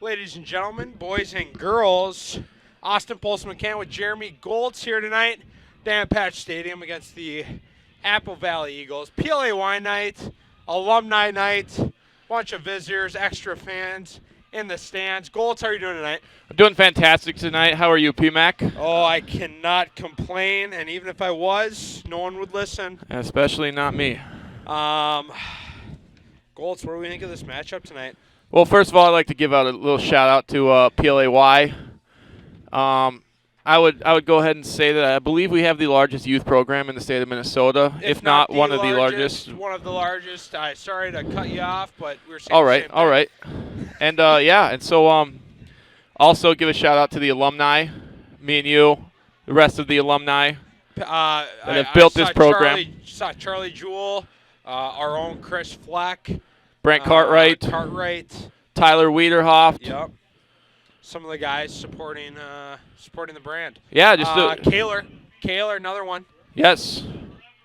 Ladies and gentlemen, boys and girls, Austin Polson McCann with Jeremy Goltz here tonight, Dan Patch Stadium against the Apple Valley Eagles. PLAY night, alumni night, bunch of visitors, extra fans in the stands. Goltz, how are you doing tonight? I'm doing fantastic tonight. How are you, PMAC? Oh, I cannot complain, and even if I was, no one would listen. Especially not me. Goltz, what do we think of this matchup tonight? Well, first of all, I'd like to give out a little shout out to PLAY. I would go ahead and say that I believe we have the largest youth program in the state of Minnesota, if not one of the largest. One of the largest. Sorry to cut you off, but we're saying all the right, same all thing. right. And and so also give a shout out to the alumni, me and you, the rest of the alumni that have built this program. Saw Charlie Jewell, our own Chris Fleck, Brent Cartwright, Tyler Wiederhoff. Yep. Some of the guys supporting the brand. Yeah, just Kaler, another one. Yes,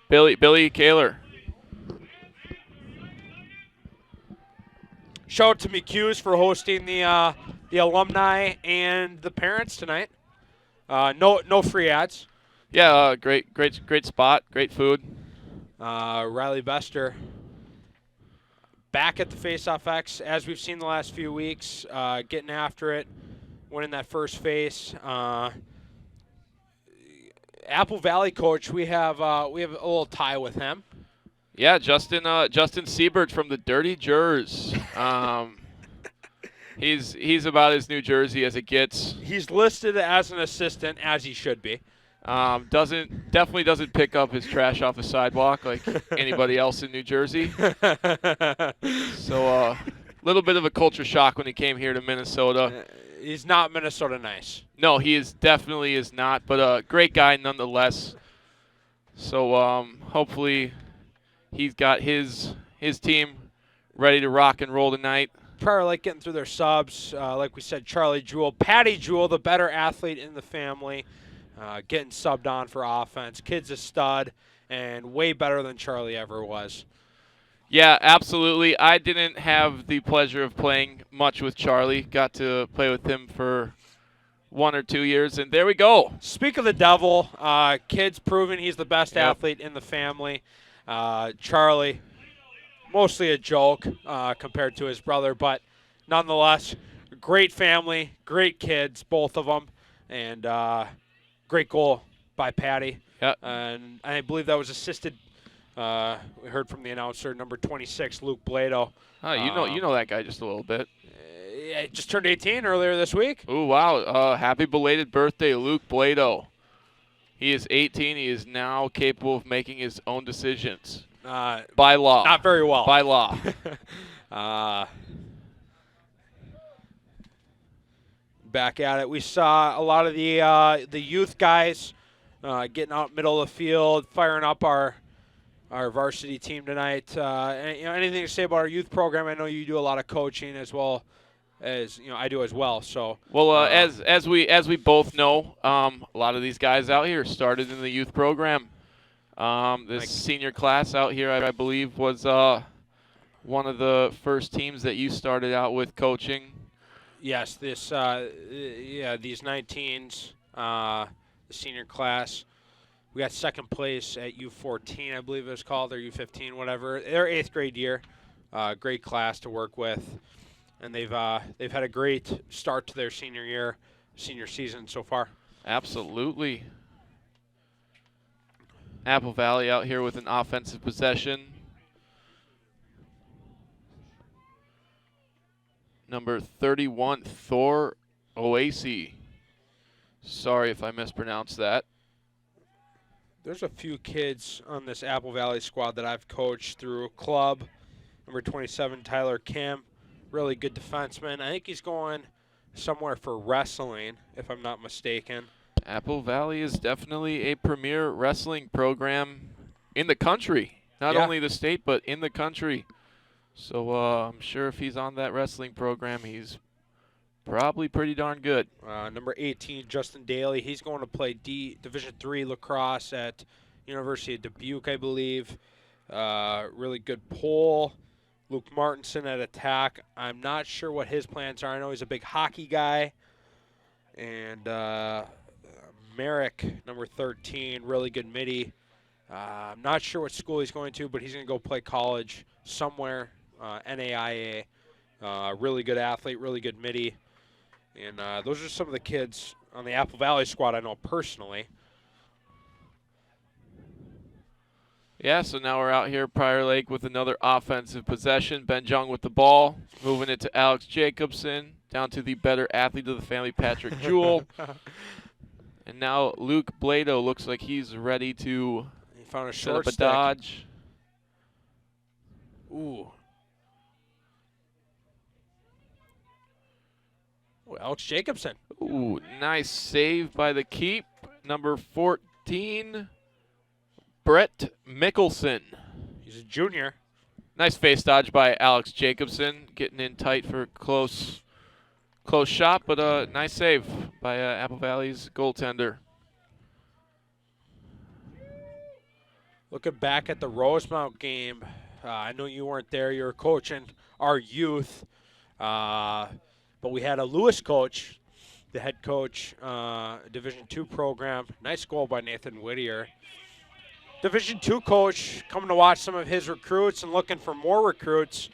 Billy Kaler. Shout out to McHughes for hosting the alumni and the parents tonight. No free ads. Yeah, great spot, great food. Riley Bester back at the Face-Off X, as we've seen the last few weeks, getting after it, winning that first face. Apple Valley coach, we have a little tie with him. Yeah, Justin Siebert from the Dirty Jers. He's about as New Jersey as it gets. He's listed as an assistant, as he should be. Definitely doesn't pick up his trash off the sidewalk like anybody else in New Jersey. So a little bit of a culture shock when he came here to Minnesota. He's not Minnesota nice. No, he definitely is not, but a great guy nonetheless. So hopefully he's got his team ready to rock and roll tonight. Probably like getting through their subs. Like we said, Charlie Jewell, Patty Jewell, the better athlete in the family. Getting subbed on for offense. Kid's a stud and way better than Charlie ever was. Yeah, absolutely. I didn't have the pleasure of playing much with Charlie. Got to play with him for 1 or 2 years, and there we go. Speak of the devil, kid's proven he's the best athlete in the family. Charlie, mostly a joke compared to his brother, but nonetheless, great family, great kids, both of them, and great goal by Patty. Yep. And I believe that was assisted. We heard from the announcer, number 26, Luke Blado. Oh, you know that guy just a little bit. Yeah, just turned 18 earlier this week. Oh, wow. Happy belated birthday, Luke Blado. He is 18. He is now capable of making his own decisions. By law. Not very well. By law. Back at it. We saw a lot of the youth guys getting out middle of the field, firing up our varsity team tonight. Anything to say about our youth program? I know you do a lot of coaching as well as I do as well. So as we both know, a lot of these guys out here started in the youth program. This senior class out here, I believe, was one of the first teams that you started out with coaching. Yes, these 19s, the senior class. We got second place at U14, I believe it was called, or U15, whatever. Their 8th grade year, great class to work with, and they've had a great start to their senior season so far. Absolutely. Apple Valley out here with an offensive possession. Number 31, Thor Oasi. Sorry if I mispronounced that. There's a few kids on this Apple Valley squad that I've coached through club. Number 27, Tyler Kim, really good defenseman. I think he's going somewhere for wrestling, if I'm not mistaken. Apple Valley is definitely a premier wrestling program in the country. Not only the state, but in the country. So I'm sure if he's on that wrestling program, he's probably pretty darn good. Number 18, Justin Daly. He's going to play Division III lacrosse at University of Dubuque, I believe. Really good pull. Luke Martinson at attack. I'm not sure what his plans are. I know he's a big hockey guy. And Merrick, number 13, really good midi. I'm not sure what school he's going to, but he's going to go play college somewhere, NAIA. Really good athlete, really good midi. And those are some of the kids on the Apple Valley squad I know personally. Yeah, so now we're out here at Prior Lake with another offensive possession. Ben Jung with the ball, moving it to Alex Jacobson, down to the better athlete of the family, Patrick Jewell. And now Luke Blado looks like he's ready to He found a set short up a stick. dodge. Ooh. Oh, Alex Jacobson. Ooh, nice save by the keep. Number 14, Brett Mickelson. He's a junior. Nice face dodge by Alex Jacobson, getting in tight for a close shot, but a nice save by Apple Valley's goaltender. Looking back at the Rosemount game, I know you weren't there. You were coaching our youth. But we had a Lewis coach, the head coach, Division II program. Nice goal by Nathan Whittier. Division II coach coming to watch some of his recruits and looking for more recruits.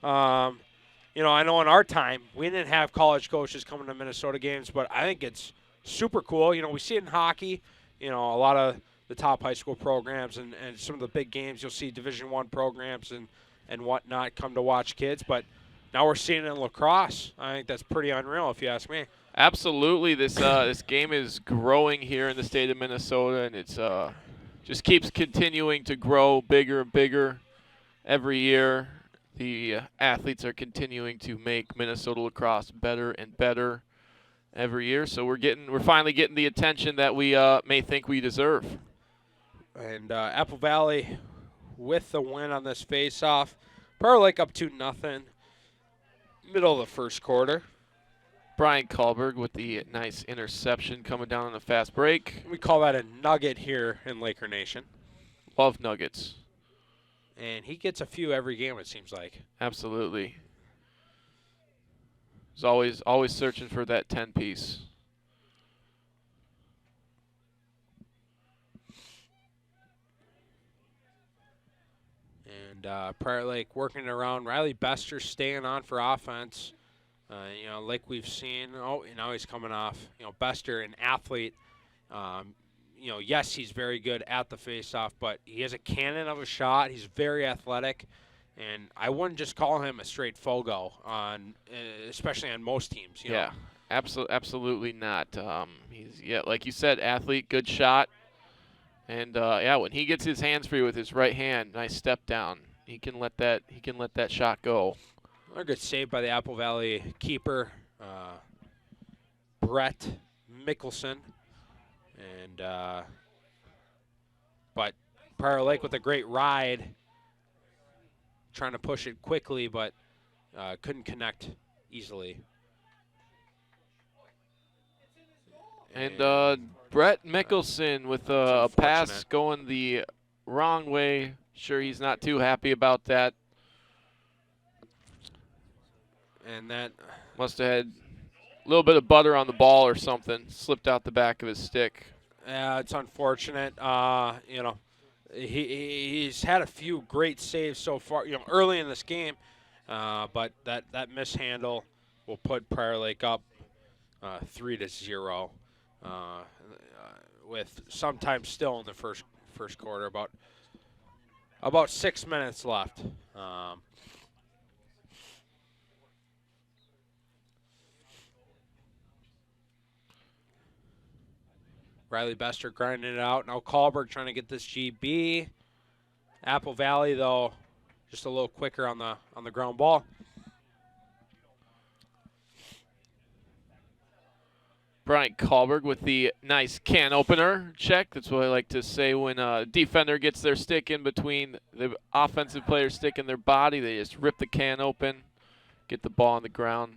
You know, I know in our time, we didn't have college coaches coming to Minnesota games, but I think it's super cool. You know, we see it in hockey. You know, a lot of the top high school programs and some of the big games, you'll see Division I programs and whatnot come to watch kids. But now we're seeing it in lacrosse. I think that's pretty unreal, if you ask me. Absolutely, this game is growing here in the state of Minnesota, and it's just keeps continuing to grow bigger and bigger every year. The athletes are continuing to make Minnesota lacrosse better and better every year. So we're finally getting the attention that we may think we deserve. And Apple Valley with the win on this face-off. Prior Lake up 2-0. Middle of the first quarter. Brian Kahlberg with the nice interception coming down on a fast break. We call that a nugget here in Laker Nation. Love nuggets. And he gets a few every game, it seems like. Absolutely. He's always searching for that 10-piece. And Prior Lake working it around. Riley Bester staying on for offense. You know, like we've seen. Oh, now he's coming off. You know, Bester, an athlete. You know, yes, he's very good at the faceoff, but he has a cannon of a shot. He's very athletic, and I wouldn't just call him a straight fogo especially on most teams. You know? Absolutely not. He's like you said, athlete, good shot, and when he gets his hands free with his right hand, nice step down. He can let that shot go. Another good save by the Apple Valley keeper, Brett Mickelson. And but Prior Lake with a great ride, trying to push it quickly, but couldn't connect easily. And Brett Mickelson with a pass going the wrong way. Sure, he's not too happy about that. And that must have had a little bit of butter on the ball or something. Slipped out the back of his stick. Yeah, it's unfortunate. You know, he's had a few great saves so far, you know, early in this game. But that mishandle will put Prior Lake up 3-0 with some time still in the first quarter, about 6 minutes left. Riley Bester grinding it out. Now Kahlberg trying to get this GB. Apple Valley, though, just a little quicker on the ground ball. Brian Kahlberg with the nice can opener check. That's what I like to say when a defender gets their stick in between the offensive player's stick and their body. They just rip the can open, get the ball on the ground.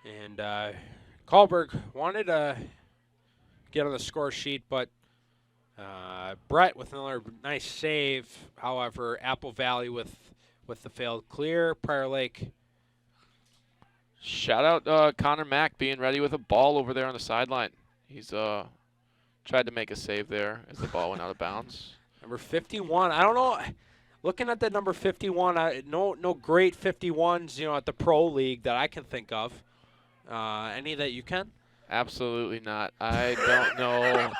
And Kahlberg wanted to get on the score sheet, but Brett with another nice save. However, Apple Valley with with the failed clear. Prior Lake. Shout out Connor Mack being ready with a ball over there on the sideline. He's tried to make a save there as the ball went out of bounds. Number 51. I don't know. Looking at that number 51, no great 51s, at the pro league that I can think of. Any that you can? Absolutely not. I don't know.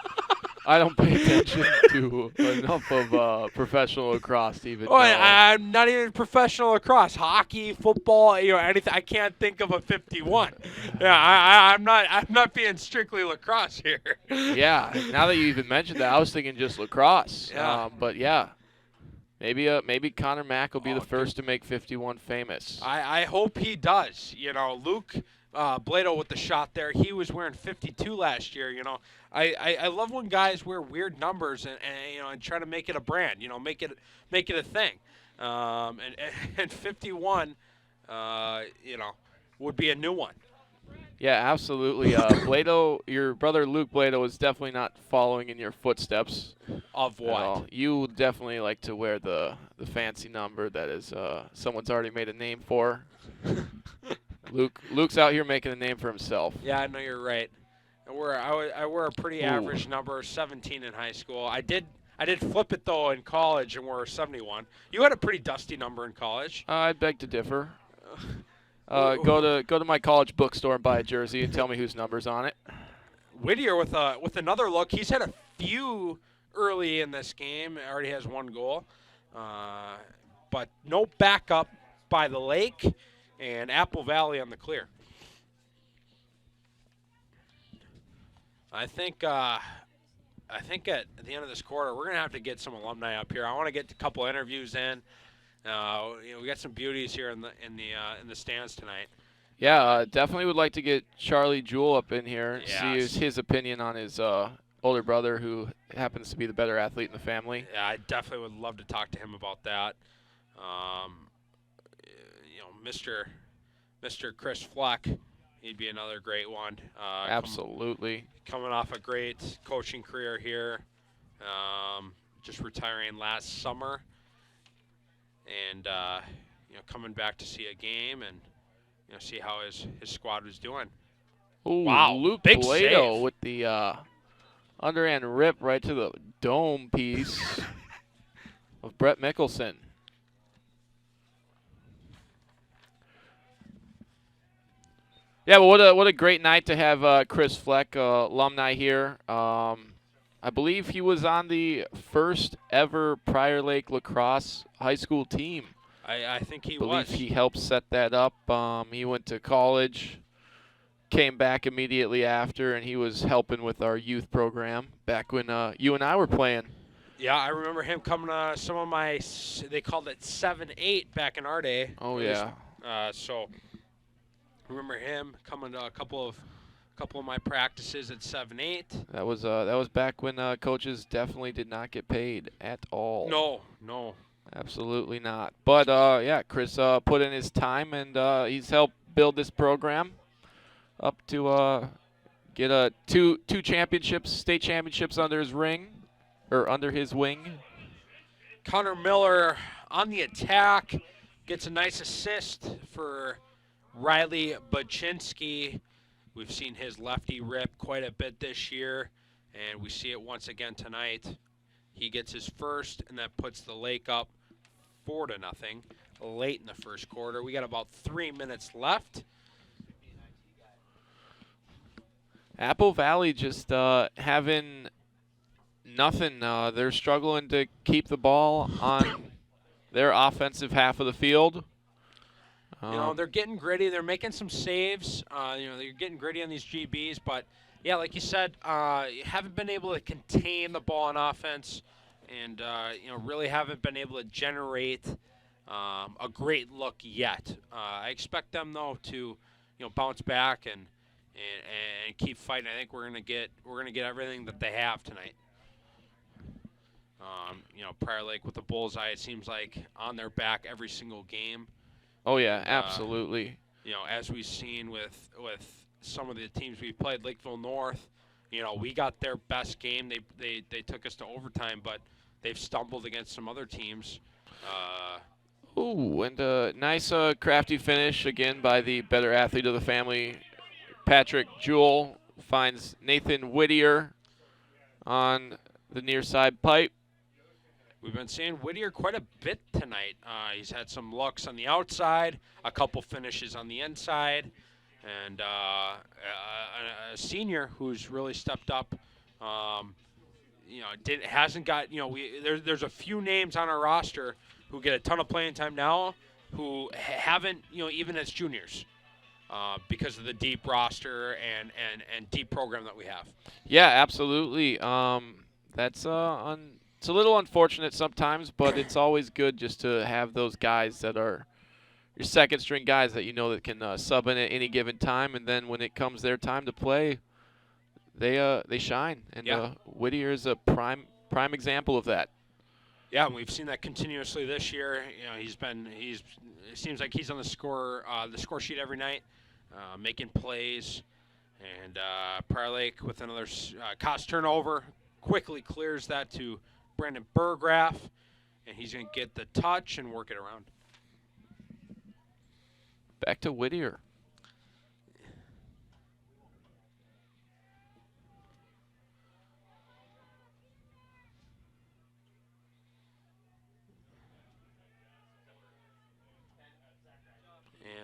I don't pay attention to enough of professional lacrosse to even know. I'm not even professional lacrosse, hockey, football, anything. I can't think of a 51. Yeah, I'm not being strictly lacrosse here. Yeah, now that you even mentioned that, I was thinking just lacrosse. Yeah. But yeah, maybe Connor Mack will be the first to make 51 famous. I hope he does. Luke Blado with the shot there. He was wearing 52 last year. I love when guys wear weird numbers and try to make it a brand. Make it a thing. And 51, would be a new one. Yeah, absolutely. Blado, your brother Luke Blado is definitely not following in your footsteps. Of what? You definitely like to wear the fancy number that is someone's already made a name for. Luke's out here making a name for himself. Yeah, I know you're right. I wear a pretty average number, 17 in high school. I did flip it though in college and wore 71. You had a pretty dusty number in college. I beg to differ. Go to my college bookstore and buy a jersey and tell me whose number's on it. Whittier with another look. He's had a few early in this game. Already has one goal, but no backup by the lake, and Apple Valley on the clear. I think at the end of this quarter we're gonna have to get some alumni up here. I want to get a couple interviews in. We got some beauties here in the stands tonight. Yeah, definitely would like to get Charlie Jewell up in here and Yes. see his opinion on his older brother, who happens to be the better athlete in the family. Yeah, I definitely would love to talk to him about that. Mr. Chris Fleck, he'd be another great one. Absolutely. Coming off a great coaching career here, just retiring last summer, and coming back to see a game and see how his squad was doing. Ooh, Wow, Luke big Blado save. with the underhand rip right to the dome piece of Brett Mickelson. Yeah, but what a great night to have Chris Fleck, alumni here. I believe he was on the first ever Prior Lake lacrosse high school team. I think he I believe was. he helped set that up. He went to college, came back immediately after, and he was helping with our youth program back when you and I were playing. Yeah, I remember him coming to some of my, they called it 7-8 back in our day. Oh, yeah. So I remember him coming to a couple of my practices at 7-8. That was back when coaches definitely did not get paid at all. No. Absolutely not. But yeah, Chris put in his time, and he's helped build this program up to get two championships, state championships under his wing. Connor Miller on the attack gets a nice assist for Riley Baczynski. We've seen his lefty rip quite a bit this year, and we see it once again tonight. He gets his first, and that puts the Lake up 4-0 late in the first quarter. We got about 3 minutes left. Apple Valley just having nothing. They're struggling to keep the ball on their offensive half of the field. They're getting gritty. They're making some saves. They're getting gritty on these GBs, but yeah, like you said, you haven't been able to contain the ball on offense, and really haven't been able to generate a great look yet. I expect them though to bounce back and keep fighting. I think we're gonna get everything that they have tonight. Prior Lake with the bullseye, it seems like on their back every single game. Oh yeah, absolutely. As we've seen with some of the teams we've played, Lakeville North, we got their best game. They took us to overtime, but they've stumbled against some other teams. Ooh, and a nice crafty finish again by the better athlete of the family. Patrick Jewell finds Nathan Whittier on the near side pipe. We've been seeing Whittier quite a bit tonight. He's had some looks on the outside, a couple finishes on the inside, and a senior who's really stepped up. Hasn't got, there's a few names on our roster who get a ton of playing time now who haven't, even as juniors. Because of the deep roster and deep program that we have. Yeah, absolutely. That's it's a little unfortunate sometimes, but it's always good just to have those guys that are your second string guys that you know that can sub in at any given time, and then when it comes their time to play, they shine. And Whittier is a prime example of that. Yeah, and we've seen that continuously this year. It seems like he's on the score sheet every night, making plays. And Prior Lake with another cost turnover quickly clears that to Brandon Burgraff, and he's going to get the touch and work it around. Back to Whittier.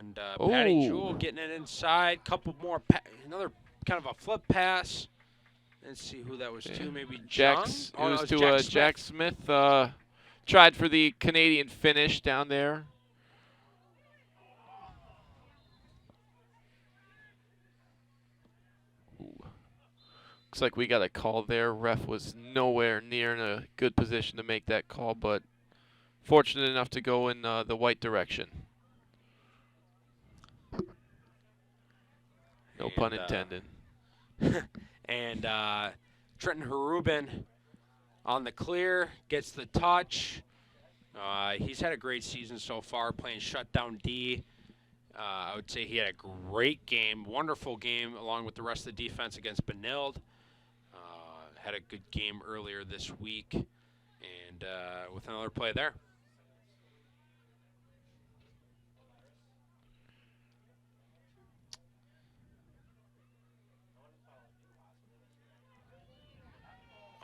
And Patty Jewell getting it inside. Couple more, another kind of a flip pass. Let's see who that was to. Maybe John? It was to Jack Smith. Tried for the Canadian finish down there. Ooh. Looks like we got a call there. Ref was nowhere near in a good position to make that call, but fortunate enough to go in the white direction. No pun intended. And Trenton Harubin on the clear, gets the touch. He's had a great season so far, playing shutdown D. I would say he had a great game, wonderful game, along with the rest of the defense against Benilde. Had a good game earlier this week, and with another play there.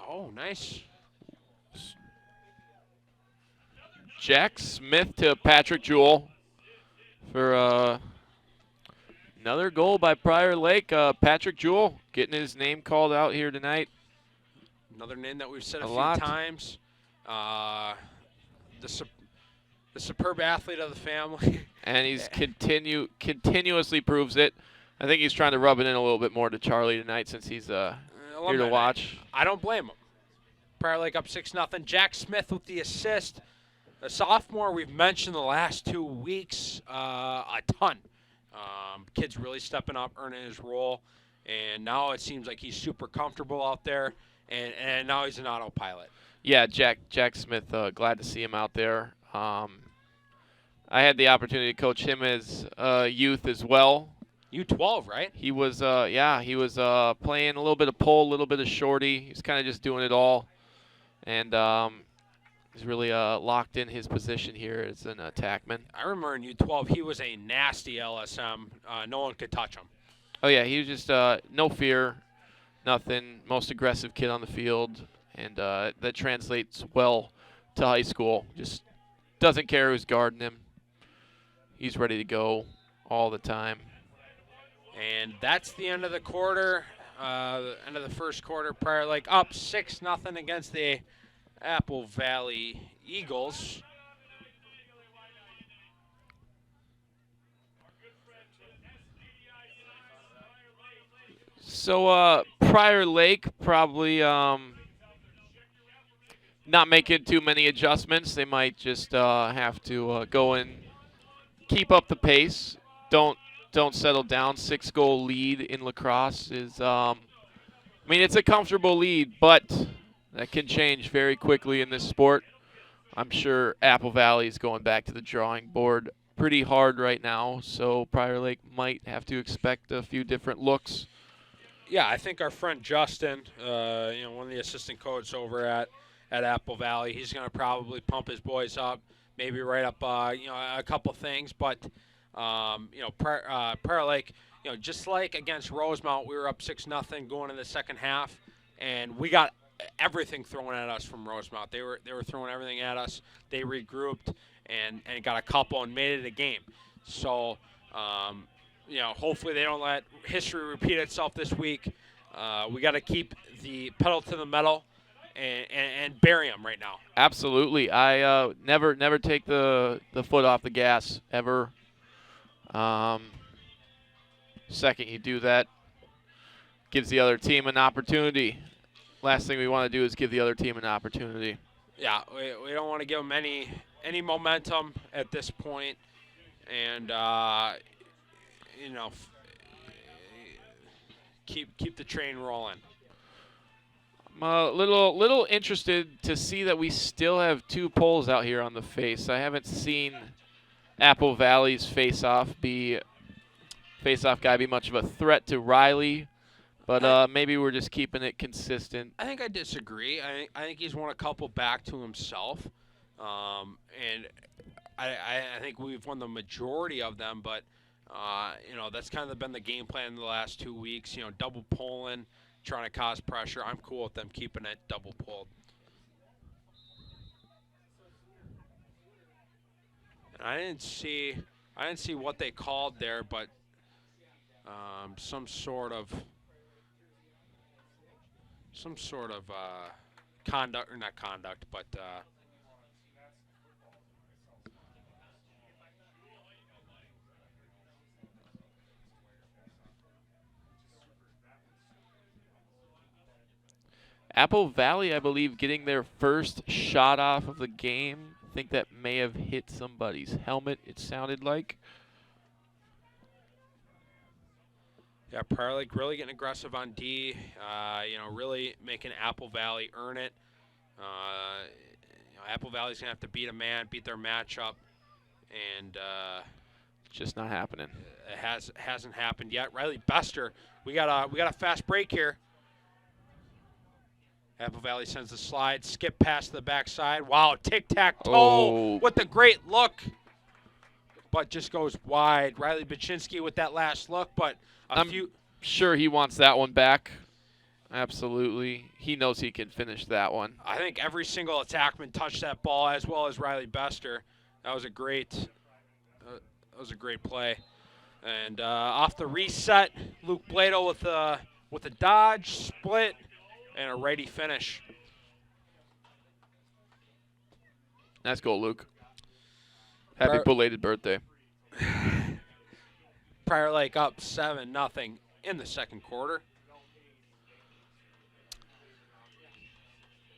Oh, nice. Jack Smith to Patrick Jewell for another goal by Prior Lake. Patrick Jewell getting his name called out here tonight. Another name that we've said a few times. The superb athlete of the family. And he's continuously proves it. I think he's trying to rub it in a little bit more to Charlie tonight since he's here to watch. I don't blame him. Prior Lake up 6-0. Jack Smith with the assist. A sophomore we've mentioned the last 2 weeks a ton. Kid's really stepping up, earning his role. And now it seems like he's super comfortable out there. And now he's an autopilot. Yeah, Jack Smith, glad to see him out there. I had the opportunity to coach him as youth as well. U12, right? He was, he was playing a little bit of pole, a little bit of shorty. He's kind of just doing it all. And he's really locked in his position here as an attackman. I remember in U12, he was a nasty LSM. No one could touch him. Oh, yeah, he was just no fear, nothing. Most aggressive kid on the field. And that translates well to high school. Just doesn't care who's guarding him. He's ready to go all the time. And that's the end of the quarter. The end of the first quarter. Prior Lake up 6-0 against the Apple Valley Eagles. So Prior Lake probably not making too many adjustments. They might just have to go and keep up the pace. Don't settle down. 6-goal lead in lacrosse is, it's a comfortable lead, but that can change very quickly in this sport. I'm sure Apple Valley is going back to the drawing board pretty hard right now, so Prior Lake might have to expect a few different looks. Yeah, I think our friend Justin, one of the assistant coaches over at Apple Valley, he's going to probably pump his boys up, maybe write up a couple things. But Prior Lake, just like against Rosemount, we were up 6-0 going in the second half, and we got everything thrown at us from Rosemount. They were throwing everything at us. They regrouped and got a couple and made it a game. So hopefully they don't let history repeat itself this week. We got to keep the pedal to the metal and bury them right now. Absolutely. I never take the foot off the gas ever. Second you do that, gives the other team an opportunity. Last thing we want to do is give the other team an opportunity. Yeah, we don't want to give them any momentum at this point, and keep the train rolling. I'm a little interested to see that we still have 2 poles out here on the face. I haven't seen Apple Valley's face-off guy be much of a threat to Riley, but maybe we're just keeping it consistent. I think I disagree. I think he's won a couple back to himself, and I think we've won the majority of them. But that's kind of been the game plan in the last 2 weeks. Double pulling, trying to cause pressure. I'm cool with them keeping it double pulled. And I didn't see what they called there, but some sort of conduct, or not conduct, but Apple Valley, I believe, getting their first shot off of the game. I think that may have hit somebody's helmet, it sounded like. Yeah, Prior Lake really getting aggressive on D. Really making Apple Valley earn it. Apple Valley's gonna have to beat a man, beat their matchup, and just not happening. It hasn't happened yet. Riley Bester, we got a fast break here. Apple Valley sends the slide, skip past the backside. Wow, tic-tac-toe with a great look, but just goes wide. Riley Baczynski with that last look, but I'm sure he wants that one back. Absolutely. He knows he can finish that one. I think every single attackman touched that ball, as well as Riley Bester. That was a great play. And off the reset, Luke Blado with a dodge, split, and a righty finish. Nice goal, Luke. Happy belated birthday. Prior Lake up 7-0 in the second quarter.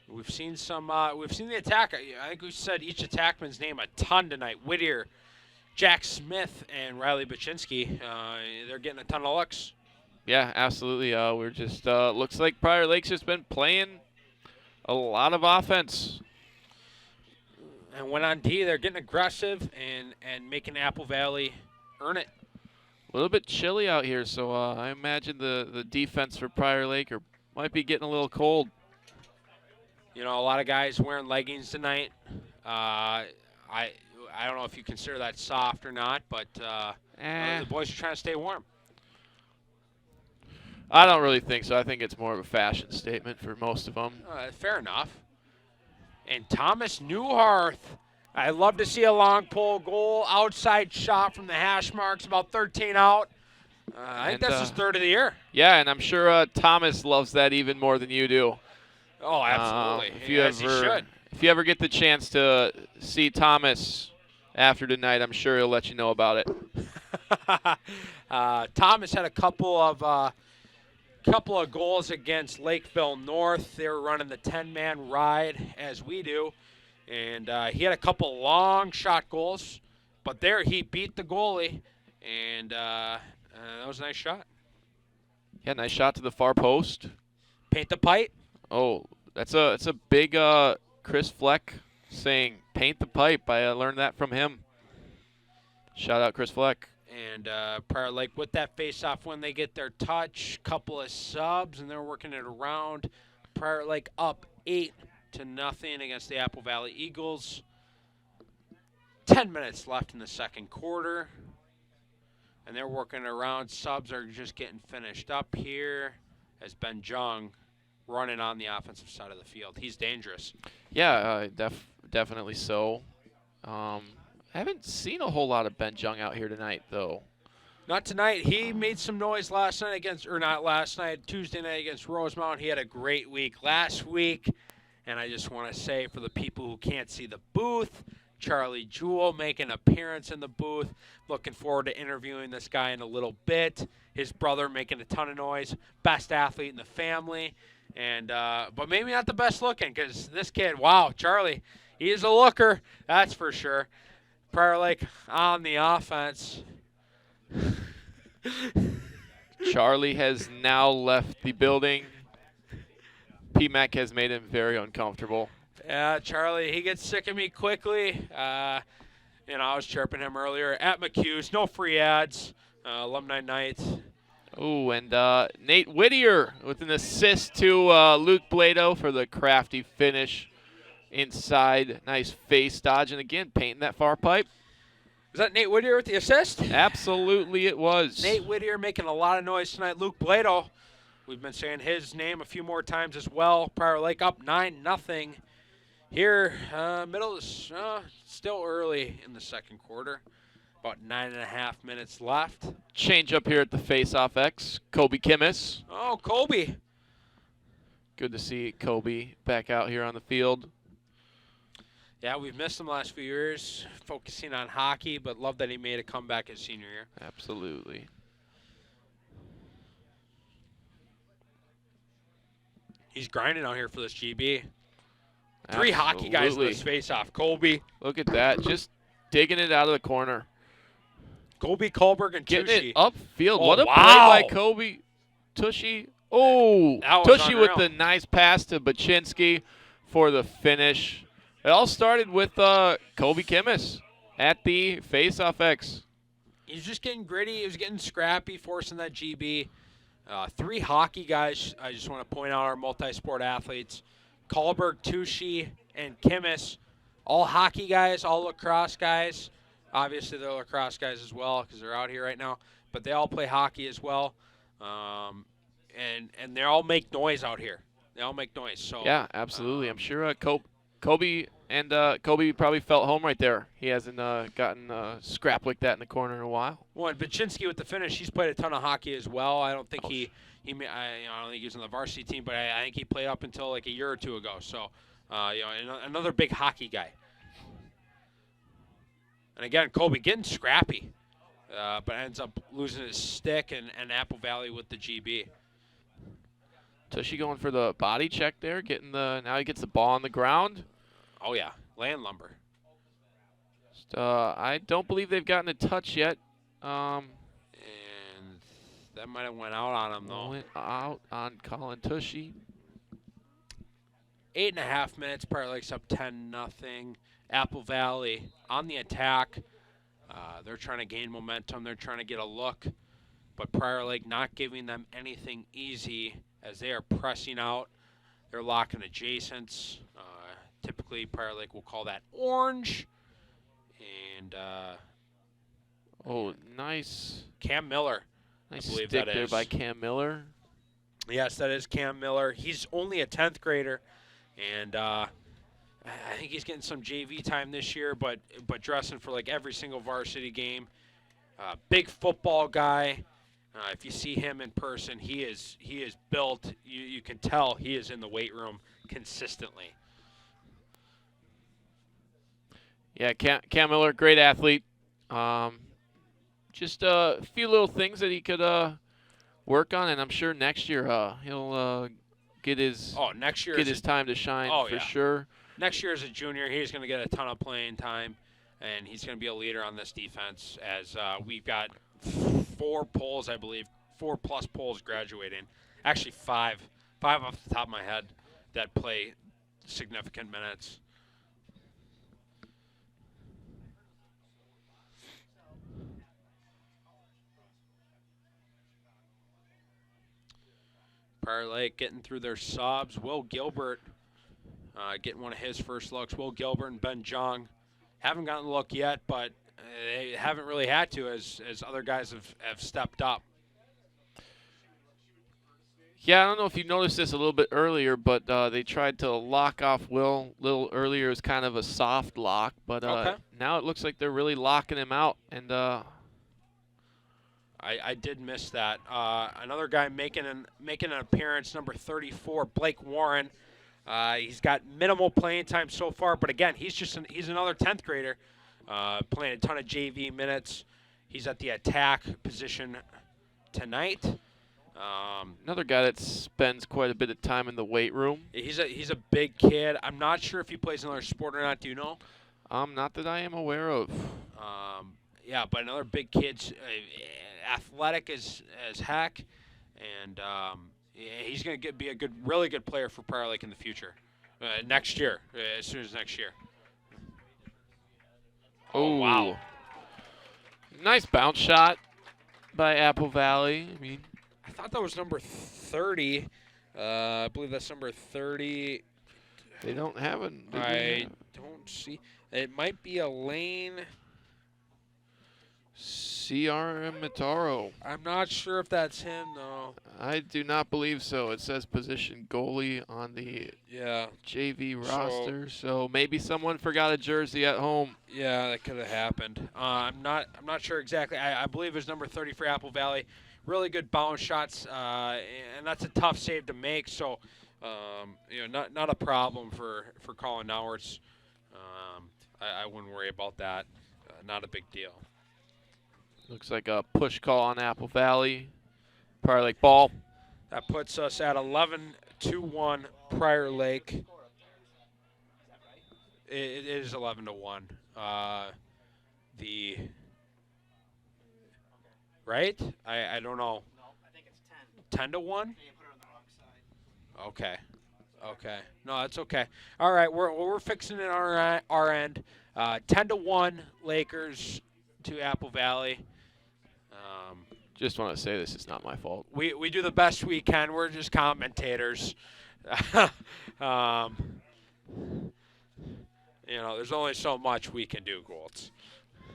We've seen the attack. I think we said each attackman's name a ton tonight. Whittier, Jack Smith, and Riley Baczynski. They're getting a ton of looks. Yeah, absolutely. We're just looks like Prior Lake's just been playing a lot of offense. And when on D, they're getting aggressive and making Apple Valley earn it. A little bit chilly out here, so I imagine the defense for Prior Lake might be getting a little cold. A lot of guys wearing leggings tonight. I don't know if you consider that soft or not, but the boys are trying to stay warm. I don't really think so. I think it's more of a fashion statement for most of them. Fair enough. And Thomas Newharth. I'd love to see a long pole goal, outside shot from the hash marks, about 13 out. I think that's his third of the year. Yeah, and I'm sure Thomas loves that even more than you do. Oh, absolutely. If you ever get the chance to see Thomas after tonight, I'm sure he'll let you know about it. Thomas had a couple of goals against Lakeville North. They were running the 10-man ride as we do, and he had a couple long shot goals, but there he beat the goalie, and that was a nice shot. Yeah, nice shot to the far post. Paint the pipe. Oh, that's a big Chris Fleck saying paint the pipe. I learned that from him. Shout out Chris Fleck. And Prior Lake with that face-off when they get their touch, couple of subs, and they're working it around. Prior Lake up 8-0 against the Apple Valley Eagles. 10 minutes left in the second quarter. And they're working around. Subs are just getting finished up here as Ben Jung running on the offensive side of the field. He's dangerous. Yeah, definitely so. I haven't seen a whole lot of Ben Jung out here tonight, though. Not tonight. He made some noise last night not last night, Tuesday night against Rosemount. He had a great week last week. And I just want to say, for the people who can't see the booth, Charlie Jewell making an appearance in the booth. Looking forward to interviewing this guy in a little bit. His brother making a ton of noise. Best athlete in the family. And but maybe not the best looking, because this kid, wow, Charlie, he is a looker, that's for sure. Prior Lake on the offense. Charlie has now left the building. PMAC has made him very uncomfortable. Yeah, Charlie, he gets sick of me quickly. I was chirping him earlier at McHugh's. No free ads. Alumni night. Oh, and Nate Whittier with an assist to Luke Blado for the crafty finish inside. Nice face dodge, and again, painting that far pipe. Was that Nate Whittier with the assist? Absolutely it was. Nate Whittier making a lot of noise tonight. Luke Blado, we've been saying his name a few more times as well. Prior Lake up 9-0. Here, still early in the second quarter. About 9.5 minutes left. Change up here at the face-off X. Kobe Kimmis. Oh, Kobe. Good to see Kobe back out here on the field. Yeah, we've missed him the last few years, focusing on hockey, but love that he made a comeback his senior year. Absolutely. He's grinding out here for this GB. Three hockey guys in this face-off. Colby. Look at that. Just digging it out of the corner. Colby, Kohlberg, and Getting Tushy. it upfield. Oh, what a wow. play by Kobe. Tushy. Oh, Tushy unreal. with the nice pass to Baczynski for the finish. It all started with Kobe Kimmis at the face-off X. He's just getting gritty. He was getting scrappy, forcing that GB. Three hockey guys, I just want to point out, our multi-sport athletes. Kohlberg, Tushy, and Kimmis, all hockey guys, all lacrosse guys. Obviously, they're lacrosse guys as well because they're out here right now. But they all play hockey as well. And they all make noise out here. They all make noise. So yeah, absolutely. I'm sure Kobe probably felt home right there. He hasn't gotten scrap like that in the corner in a while. Well, and Baczynski with the finish, he's played a ton of hockey as well. I don't think I don't think he was on the varsity team, but I think he played up until like a year or two ago. So, another big hockey guy. And again, Kobe getting scrappy, but ends up losing his stick and Apple Valley with the GB. Tushy going for the body check there, now he gets the ball on the ground. Oh yeah, land lumber. I don't believe they've gotten a touch yet. And that might have went out on him though. Went out on Colin Tushy. 8.5 minutes. Prior Lake's up 10-0. Apple Valley on the attack. They're trying to gain momentum. They're trying to get a look. But Prior Lake not giving them anything easy as they are pressing out. They're locking adjacents. Typically, Prior Lake will call that orange. And nice. Cam Miller. Nice I believe stick that there is. by Cam Miller. Yes, that is Cam Miller. He's only a 10th grader. And I think he's getting some JV time this year, but dressing for like every single varsity game. Big football guy. If you see him in person, he is built. You can tell he is in the weight room consistently. Yeah, Cam Miller, great athlete. Just a few little things that he could work on, and I'm sure next year he'll get his time to shine for sure. Next year as a junior, he's going to get a ton of playing time, and he's going to be a leader on this defense as we've got 4 polls, I believe, 4+ polls graduating. Actually, 5 off the top of my head that play significant minutes. Prior Lake getting through their subs. Will Gilbert getting one of his first looks. Will Gilbert and Ben Jung Haven't gotten the look yet, but they haven't really had to as other guys have stepped up. Yeah, I don't know if you noticed this a little bit earlier, but they tried to lock off Will a little earlier. It was kind of a soft lock, but Okay. now it looks like they're really locking him out. And I did miss that. Another guy making an appearance, number 34, Blake Warren. He's got minimal playing time so far, but again, he's another 10th grader, playing a ton of JV minutes. He's at the attack position tonight. another guy that spends quite a bit of time in the weight room. He's a big kid. I'm not sure if he plays another sport or not. Do you know? Not that I am aware of. Yeah, but another big kid, athletic as heck, and yeah, he's going to be a really good player for Prior Lake in the future, next year, as soon as next year. Oh, wow. Nice bounce shot by Apple Valley. I mean, I thought that was number 30. I believe that's number 30. they don't have it. I don't see. It might be a lane. CRM Mataro. I'm not sure if that's him, though. I do not believe so. It says position goalie on the JV roster, so maybe someone forgot a jersey at home. Yeah, that could have happened. I'm not sure exactly. I believe it was number 30 for Apple Valley. Really good bounce shots, and that's a tough save to make. So, not a problem for Colin Nauertz. I wouldn't worry about that. Not a big deal. Looks like a push call on Apple Valley. Prior Lake ball. That puts us at 11-1 Prior Lake. It is 11-1. Right? I don't know. No, I think it's 10. 10-1. Yeah, you put it on the wrong side. Okay. Okay. No, that's okay. All right, we're fixing it on our end. 10-1 Lakers to Apple Valley. Just want to say this is not my fault. We do the best we can. We're just commentators. There's only so much we can do, Golds.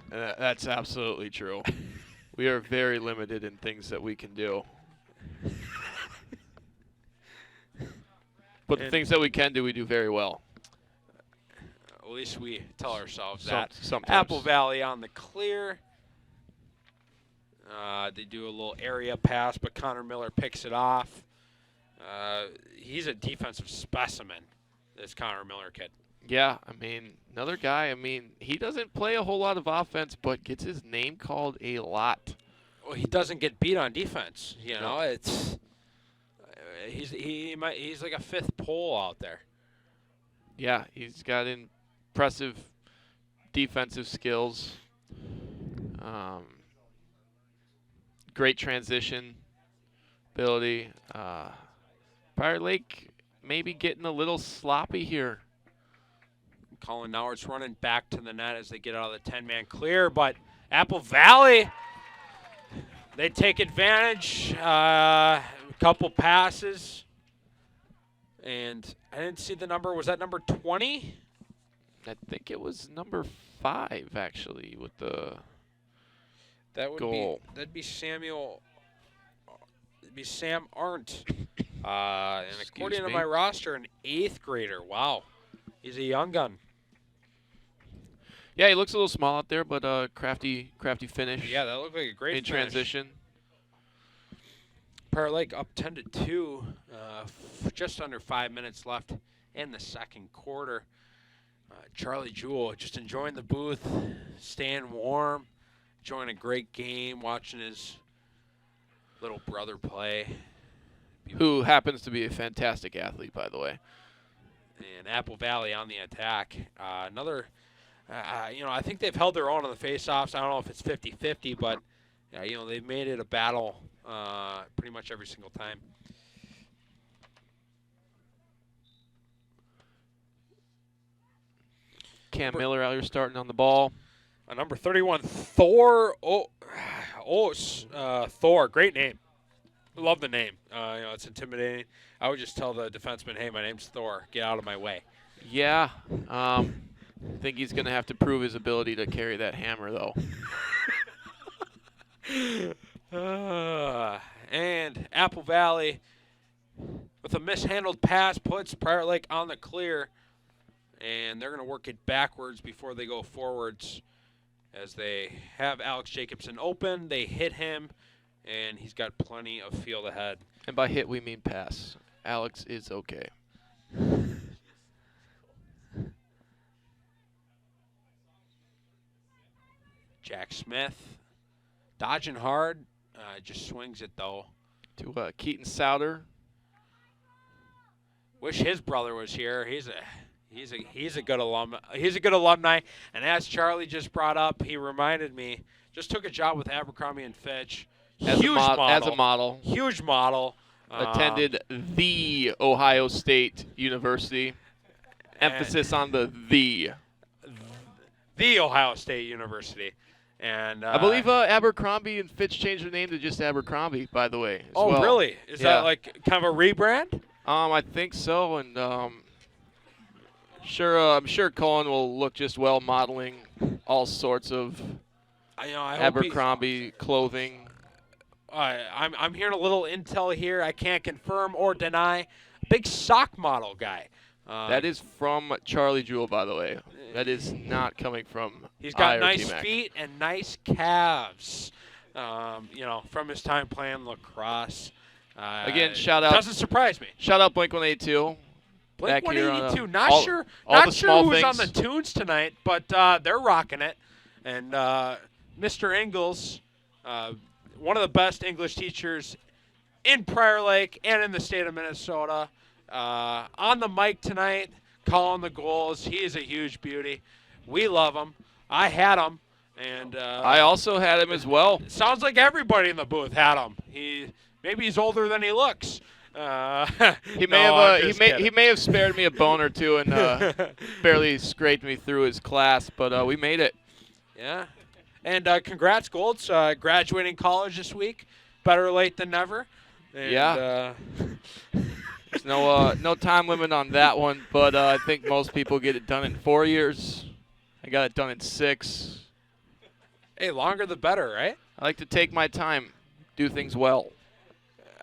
That's absolutely true. We are very limited in things that we can do. But the things that we can do, we do very well. At least we tell ourselves that. Sometimes. Apple Valley on the clear. They do a little area pass, but Connor Miller picks it off. He's a defensive specimen, this Connor Miller kid. Yeah, I mean, another guy, he doesn't play a whole lot of offense, but gets his name called a lot. Well, he doesn't get beat on defense. No. It's he's like a fifth pole out there. Yeah, he's got impressive defensive skills. Great transition ability. Prior Lake maybe getting a little sloppy here. Colin Nauert's running back to the net as they get out of the 10-man clear, but Apple Valley, they take advantage. A couple passes, and I didn't see the number. Was that number 20? I think it was number 5 actually with the goal. That'd be Samuel. It'd be Sam Arndt. And according to my roster, an 8th grader. Wow, he's a young gun. Yeah, he looks a little small out there, but crafty finish. Yeah, that looked like a great in finish. transition. Prior Lake up 10-2. Just under 5 minutes left in the second quarter. Charlie Jewell just enjoying the booth, staying warm, enjoying a great game, watching his little brother play. Who happens to be a fantastic athlete, by the way. And Apple Valley on the attack. I think they've held their own on the faceoffs. I don't know if it's 50-50, but they've made it a battle pretty much every single time. Cam Miller out here starting on the ball. Number 31, Thor. Thor. Great name. Love the name. It's intimidating. I would just tell the defenseman, hey, my name's Thor. Get out of my way. Yeah. I think he's going to have to prove his ability to carry that hammer, though. And Apple Valley, with a mishandled pass, puts Prior Lake on the clear. And they're going to work it backwards before they go forwards. As they have Alex Jacobson open, they hit him, and he's got plenty of field ahead. And by hit, we mean pass. Alex is okay. Jack Smith, dodging hard, just swings it though. To Keaton Souter. Wish his brother was here. He's a good alum. He's a good alumni. And as Charlie just brought up, he reminded me. Just took a job with Abercrombie and Fitch. As a model. Huge model. Attended the Ohio State University. Emphasis on the. The Ohio State University. And I believe Abercrombie and Fitch changed their name to just Abercrombie, by the way. Oh, really? Is that like kind of a rebrand? I think so, and I'm sure Colin will look just well modeling all sorts of Abercrombie clothing. I'm hearing a little intel here. I can't confirm or deny. Big sock model guy. That is from Charlie Jewell, by the way. That is not coming from. He's got nice T-Mac. feet and nice calves. From his time playing lacrosse. Again, shout out. Doesn't surprise me. Shout out Blink-182. Blink 182. Not all sure the who's things. on the tunes tonight, but they're rocking it. And Mr. Ingles, one of the best English teachers in Prior Lake and in the state of Minnesota, on the mic tonight, calling the goals. He is a huge beauty. We love him. I had him, and I also had him as well. Sounds like everybody in the booth had him. Maybe he's older than he looks. He may have spared me a bone or two and barely scraped me through his class, but we made it. Yeah, and congrats, Golds, graduating college this week. Better late than never. And, yeah. There's no time limit on that one, but I think most people get it done in 4 years. I got it done in 6. Hey, longer the better, right? I like to take my time, do things well.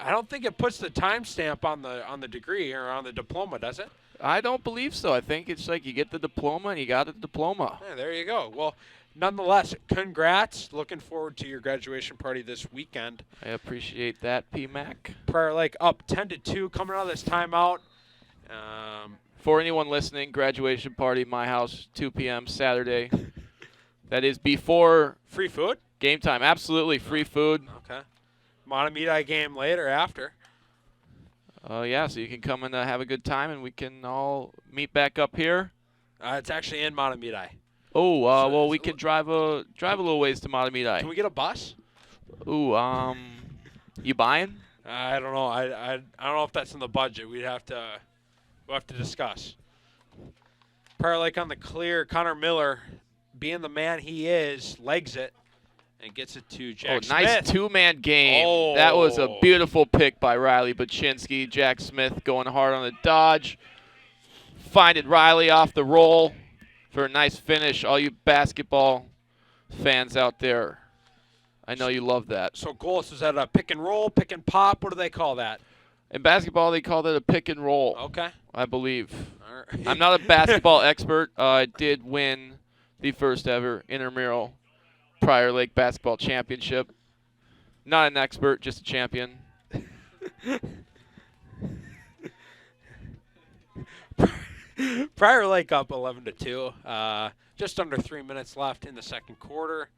I don't think it puts the timestamp on the degree or on the diploma, does it? I don't believe so. I think it's like you get the diploma and you got the diploma. Yeah, there you go. Well, nonetheless, congrats. Looking forward to your graduation party this weekend. I appreciate that, P-Mac. Prior Lake up 10-2 coming out of this timeout. For anyone listening, graduation party, my house, 2 p.m. Saturday. That is before free food? Game time. Absolutely free food. Okay. Matamidi game later after. Yeah, so you can come and have a good time, and we can all meet back up here. It's actually in Matamidi. Oh, well, we can drive a little ways to Matamidi. Can we get a bus? Ooh, you buying? I don't know. I don't know if that's in the budget. We'll have to discuss. Prior Lake on the clear. Connor Miller, being the man he is, legs it and gets it to Jack Smith. Nice two-man game. Oh. That was a beautiful pick by Riley Baczynski. Jack Smith going hard on the dodge. Finding Riley off the roll for a nice finish. All you basketball fans out there, I know you love that. So, Golis, is that a pick and roll, pick and pop? What do they call that? In basketball, they call that a pick and roll. Okay. I believe. All right. I'm not a basketball expert. I did win the first ever intramural Prior Lake basketball championship. Not an expert, just a champion. Prior Lake up 11-2. Just under 3 minutes left in the second quarter.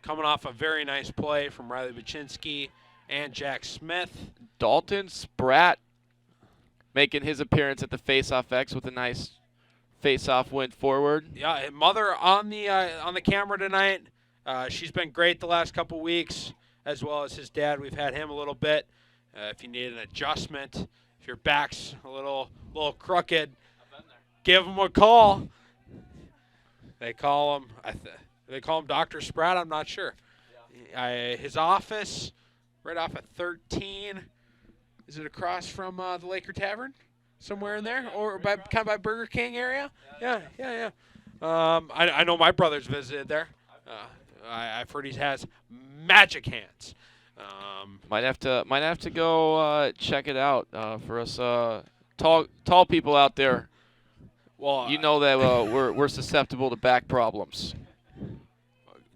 Coming off a very nice play from Riley Baczynski and Jack Smith. Dalton Spratt making his appearance at the Face-Off X with a nice face-off win forward. Yeah, mother on the camera tonight. She's been great the last couple weeks, as well as his dad. We've had him a little bit. If you need an adjustment, if your back's a little crooked, give him a call. They call him. They call him Dr. Spratt. I'm not sure. Yeah. His office, right off of 13. Is it across from the Laker Tavern, somewhere in there, or kind of by Burger King area? Yeah. I know my brother's visited there. I've heard he has magic hands. Might have to go check it out for us tall people out there. Well, You know that we're susceptible to back problems.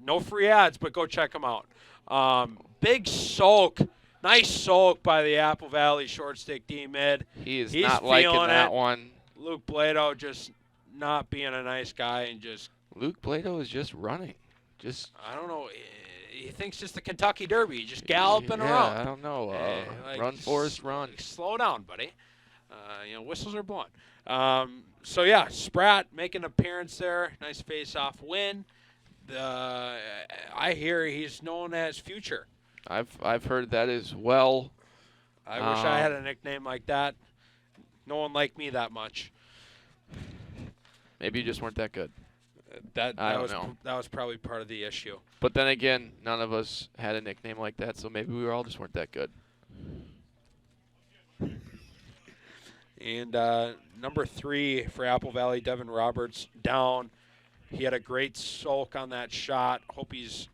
no free ads, but go check them out. Big soak. Nice soak by the Apple Valley short stick D mid. He's He's not liking feeling that it. one. Luke Blado just not being a nice guy and just, Luke Blado is just running. I don't know. He thinks just the Kentucky Derby, just galloping yeah, around. I don't know. Like, Run, Forrest, run. Slow down, buddy. Whistles are blowing. So yeah, Spratt making an appearance there. Nice face-off win. I hear he's known as Future. I've heard that as well. I wish I had a nickname like that. No one liked me that much. Maybe you just weren't that good. That I don't was know. that was probably part of the issue. But then again, none of us had a nickname like that, so maybe we all just weren't that good. And number 3 for Apple Valley, Devin Roberts down. He had a great soak on that shot. Hope he's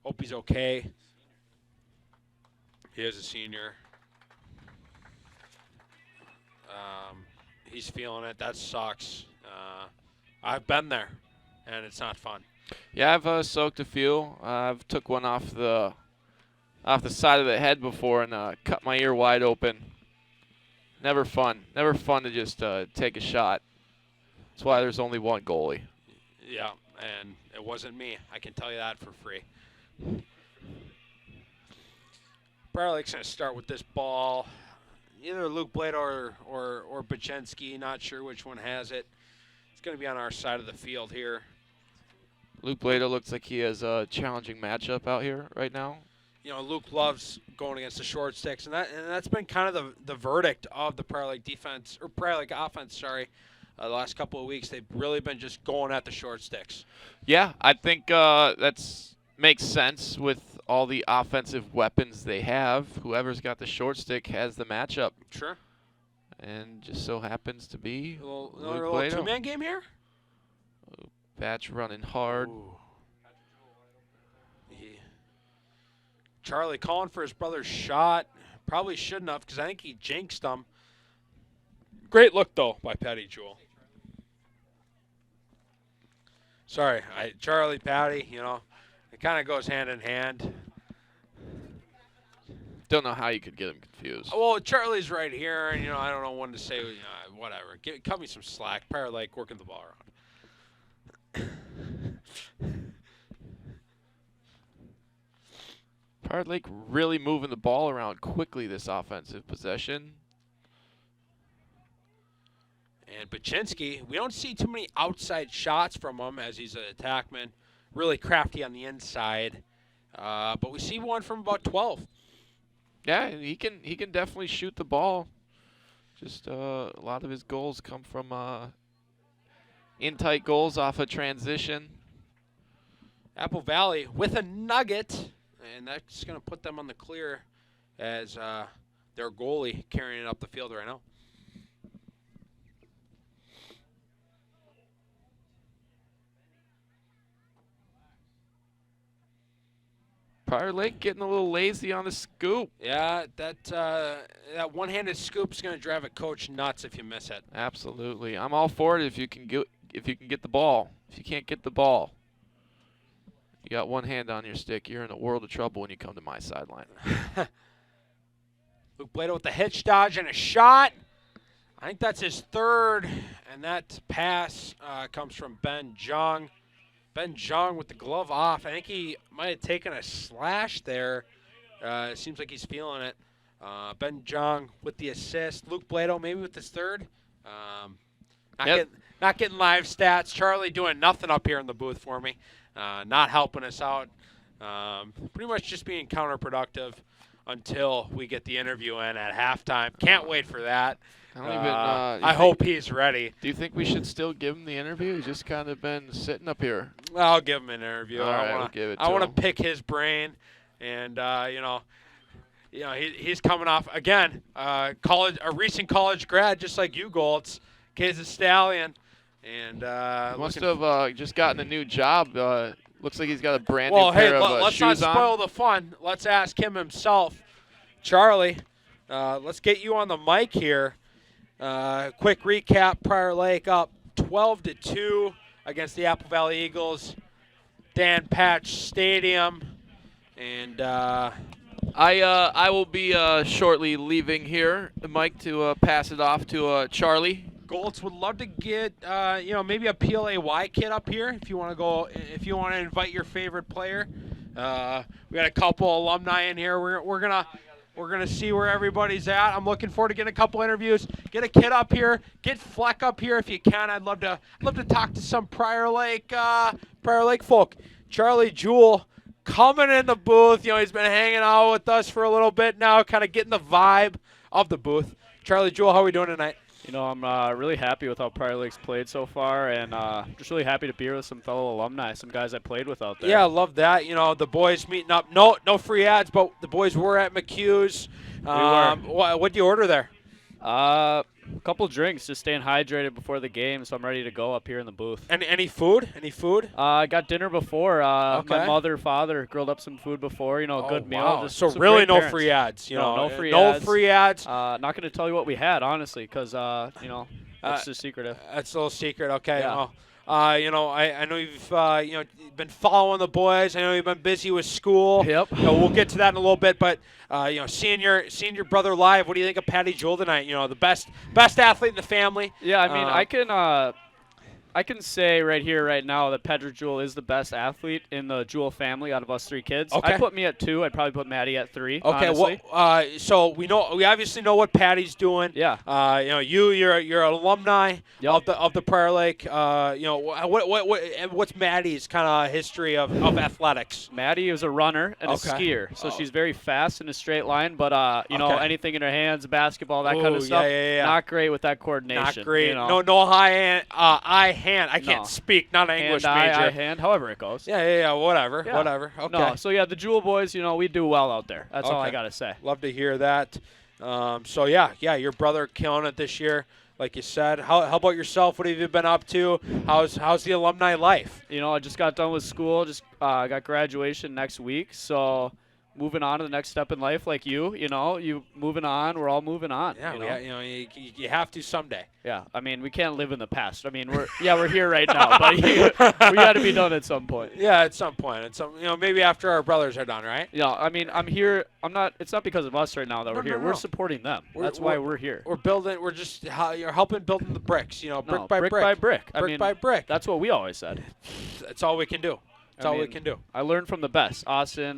okay. He is a senior. He's feeling it. That sucks. I've been there, and it's not fun. Yeah, I've soaked a few. I've took one off the side of the head before and cut my ear wide open. Never fun. Never fun to just take a shot. That's why there's only one goalie. Yeah, and it wasn't me. I can tell you that for free. Prior Lake's going to start with this ball. Either Luke Blado or Bachenski. Not sure which one has it. It's going to be on our side of the field here. Luke Blado looks like he has a challenging matchup out here right now. Luke loves going against the short sticks, and that's been kind of the verdict of the Prior Lake defense, or Prior Lake offense, sorry. The last couple of weeks, they've really been just going at the short sticks. Yeah, I think that's makes sense with all the offensive weapons they have. Whoever's got the short stick has the matchup. Sure. And just so happens to be Another Luke little Blado. two-man game here? Batch running hard. Ooh. Charlie calling for his brother's shot. Probably shouldn't have, because I think he jinxed him. Great look, though, by Patty Jewell. Sorry, Charlie, Patty, it kind of goes hand in hand. Don't know how you could get him confused. Well, Charlie's right here, and, I don't know when to say, whatever. Cut me some slack. Prior Lake working the ball around. Prior Lake really moving the ball around quickly this offensive possession. And Bachinski, we don't see too many outside shots from him as he's an attackman. Really crafty on the inside. But we see one from about 12. Yeah, he can definitely shoot the ball. Just a lot of his goals come from in-tight goals off a transition. Apple Valley with a nugget, and that's going to put them on the clear as their goalie carrying it up the field right now. Prior Lake getting a little lazy on the scoop. Yeah, that one-handed scoop is going to drive a coach nuts if you miss it. Absolutely, I'm all for it if you can get the ball. If you can't get the ball, you got one hand on your stick, you're in a world of trouble when you come to my sideline. Luke Blado with the hitch dodge and a shot. I think that's his third, and that pass comes from Ben Jung. Ben Jung with the glove off. I think he might have taken a slash there. It seems like he's feeling it. Ben Jung with the assist. Luke Blado maybe with his third. Not getting live stats. Charlie doing nothing up here in the booth for me. Not helping us out. Pretty much just being counterproductive until we get the interview in at halftime. Can't wait for that. I hope he's ready. Do you think we should still give him the interview? He's just kind of been sitting up here. I'll give him an interview. All right, we'll give it to I want him. to pick his brain, and he's coming off again a recent college grad, just like you, Goltz. Kid's a stallion. And Must have just gotten a new job. Looks like he's got a brand well, new pair hey, of let's not shoes on. spoil the fun. Let's ask him himself. Charlie, let's get you on the mic here. Quick recap, Prior Lake up 12-2 against the Apple Valley Eagles. Dan Patch Stadium. And I will be shortly leaving here, Mike, to pass it off to Charlie. Goltz would love to get maybe a PLAY kid up here if you want to invite your favorite player. We got a couple alumni in here. We're gonna see where everybody's at. I'm looking forward to getting a couple interviews. Get a kid up here. Get Fleck up here if you can. I'd love to talk to some Prior Lake folk. Charlie Jewell coming in the booth. He's been hanging out with us for a little bit now, kind of getting the vibe of the booth. Charlie Jewell, how are we doing tonight? I'm really happy with how Prior Lake's played so far, and just really happy to be here with some fellow alumni, some guys I played with out there. Yeah, I love that. The boys meeting up. No free ads, but the boys were at McHugh's. We were. What'd you order there? A couple drinks, just staying hydrated before the game, so I'm ready to go up here in the booth. Any food? Any food? I got dinner before. Okay. My mother, father grilled up some food before. A good meal. Wow. Just So some really great no parents. free ads. No free no ads. free ads. Not going to tell you what we had, honestly, because it's just secretive. That's a little secret. Okay. Yeah. Well, I know you've been following the boys. I know you've been busy with school. Yep. We'll get to that in a little bit, but seeing your brother live, what do you think of Patty Jewell tonight? The best athlete in the family. Yeah, I mean, I can say right here, right now, that Patrick Jewell is the best athlete in the Jewell family out of us three kids. Okay. I'd put me at 2. I'd probably put Maddie at 3. Okay, honestly. so we obviously know what Patty's doing. Yeah. You're an alumni Yep. of the Prior Lake. What's Maddie's kind of history of athletics? Maddie is a runner and Okay. a skier, so she's very fast in a straight line. But Okay. anything in her hands, basketball, that kind Ooh, of stuff, yeah. not great with that coordination. Not great. No No high hand. Eye hand. I can't No. speak. Not an English hand, major. eye, hand, however it goes. Yeah. Whatever. Yeah. Whatever. Okay. No, so yeah, the Jewell boys, we do well out there. That's all I Okay. gotta say. Love to hear that. So your brother killing it this year, like you said. How about yourself? What have you been up to? How's the alumni life? I just got done with school. Just got graduation next week. So moving on to the next step in life, like you moving on. We're all moving on. You have to someday. Yeah. I mean, we can't live in the past. I mean, we're here right now, but we got to be done at some point. Yeah, at some point. Maybe after our brothers are done, right? Yeah. I mean, I'm here. It's not because of us right now that we're here. No. We're supporting them. That's why we're here. We're building. We're just you're helping building the bricks. Brick by brick. by brick. Brick by brick. That's what we always said. That's all we can do. That's all we can do. I learned from the best. Austin,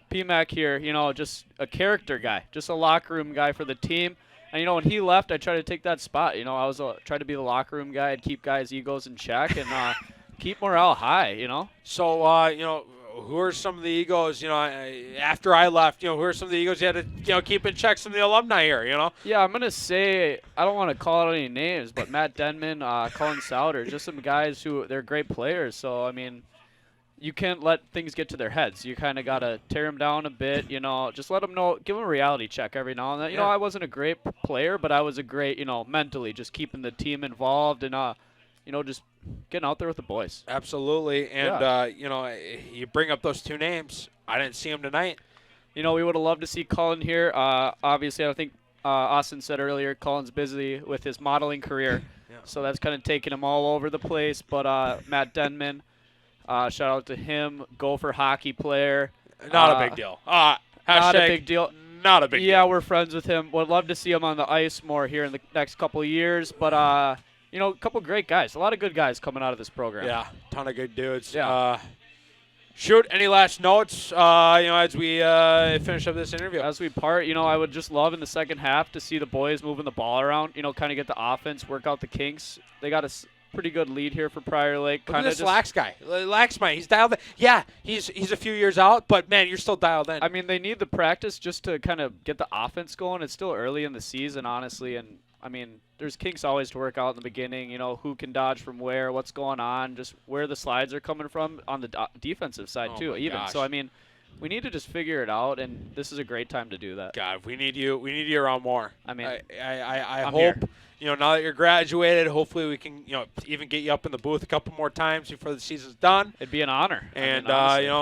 PMAC here, just a character guy, just a locker room guy for the team. And, when he left, I tried to take that spot. I was trying to be the locker room guy. I'd keep guys' egos in check and keep morale high, So, who are some of the egos, after I left, who are some of the egos you had to, keep in check, some of the alumni here, Yeah, I'm going to say, I don't want to call out any names, but Matt Denman, Colin Souter, just some guys they're great players. So, I mean, you can't let things get to their heads. You kind of got to tear them down a bit, just let them know, give them a reality check every now and then. Yeah. I wasn't a great player, but I was a great, mentally, just keeping the team involved and, just getting out there with the boys. Absolutely. And, you bring up those two names. I didn't see them tonight. We would have loved to see Colin here. Obviously, I think Austin said earlier, Colin's busy with his modeling career. Yeah. So that's kind of taking him all over the place. But Matt Denman, shout out to him, Gopher hockey player. Not a big deal. Not a big deal. Not a big deal. Yeah, we're friends with him. Would love to see him on the ice more here in the next couple of years. But, a couple great guys. A lot of good guys coming out of this program. Yeah, ton of good dudes. Yeah. Shoot, any last notes, as we finish up this interview? As we part, I would just love in the second half to see the boys moving the ball around, kind of get the offense, work out the kinks. They got a pretty good lead here for Prior Lake. Look at this Lax guy. Lax, man, he's dialed in. Yeah, he's a few years out, but, man, you're still dialed in. I mean, they need the practice just to kind of get the offense going. It's still early in the season, honestly, and, I mean, there's kinks always to work out in the beginning, who can dodge from where, what's going on, just where the slides are coming from on the defensive side, too, even. Gosh. So, I mean, we need to just figure it out, and this is a great time to do that. God, we need you around more. I mean, I I'm hope. here. now that you're graduated, hopefully we can, even get you up in the booth a couple more times before the season's done. It'd be an honor. And,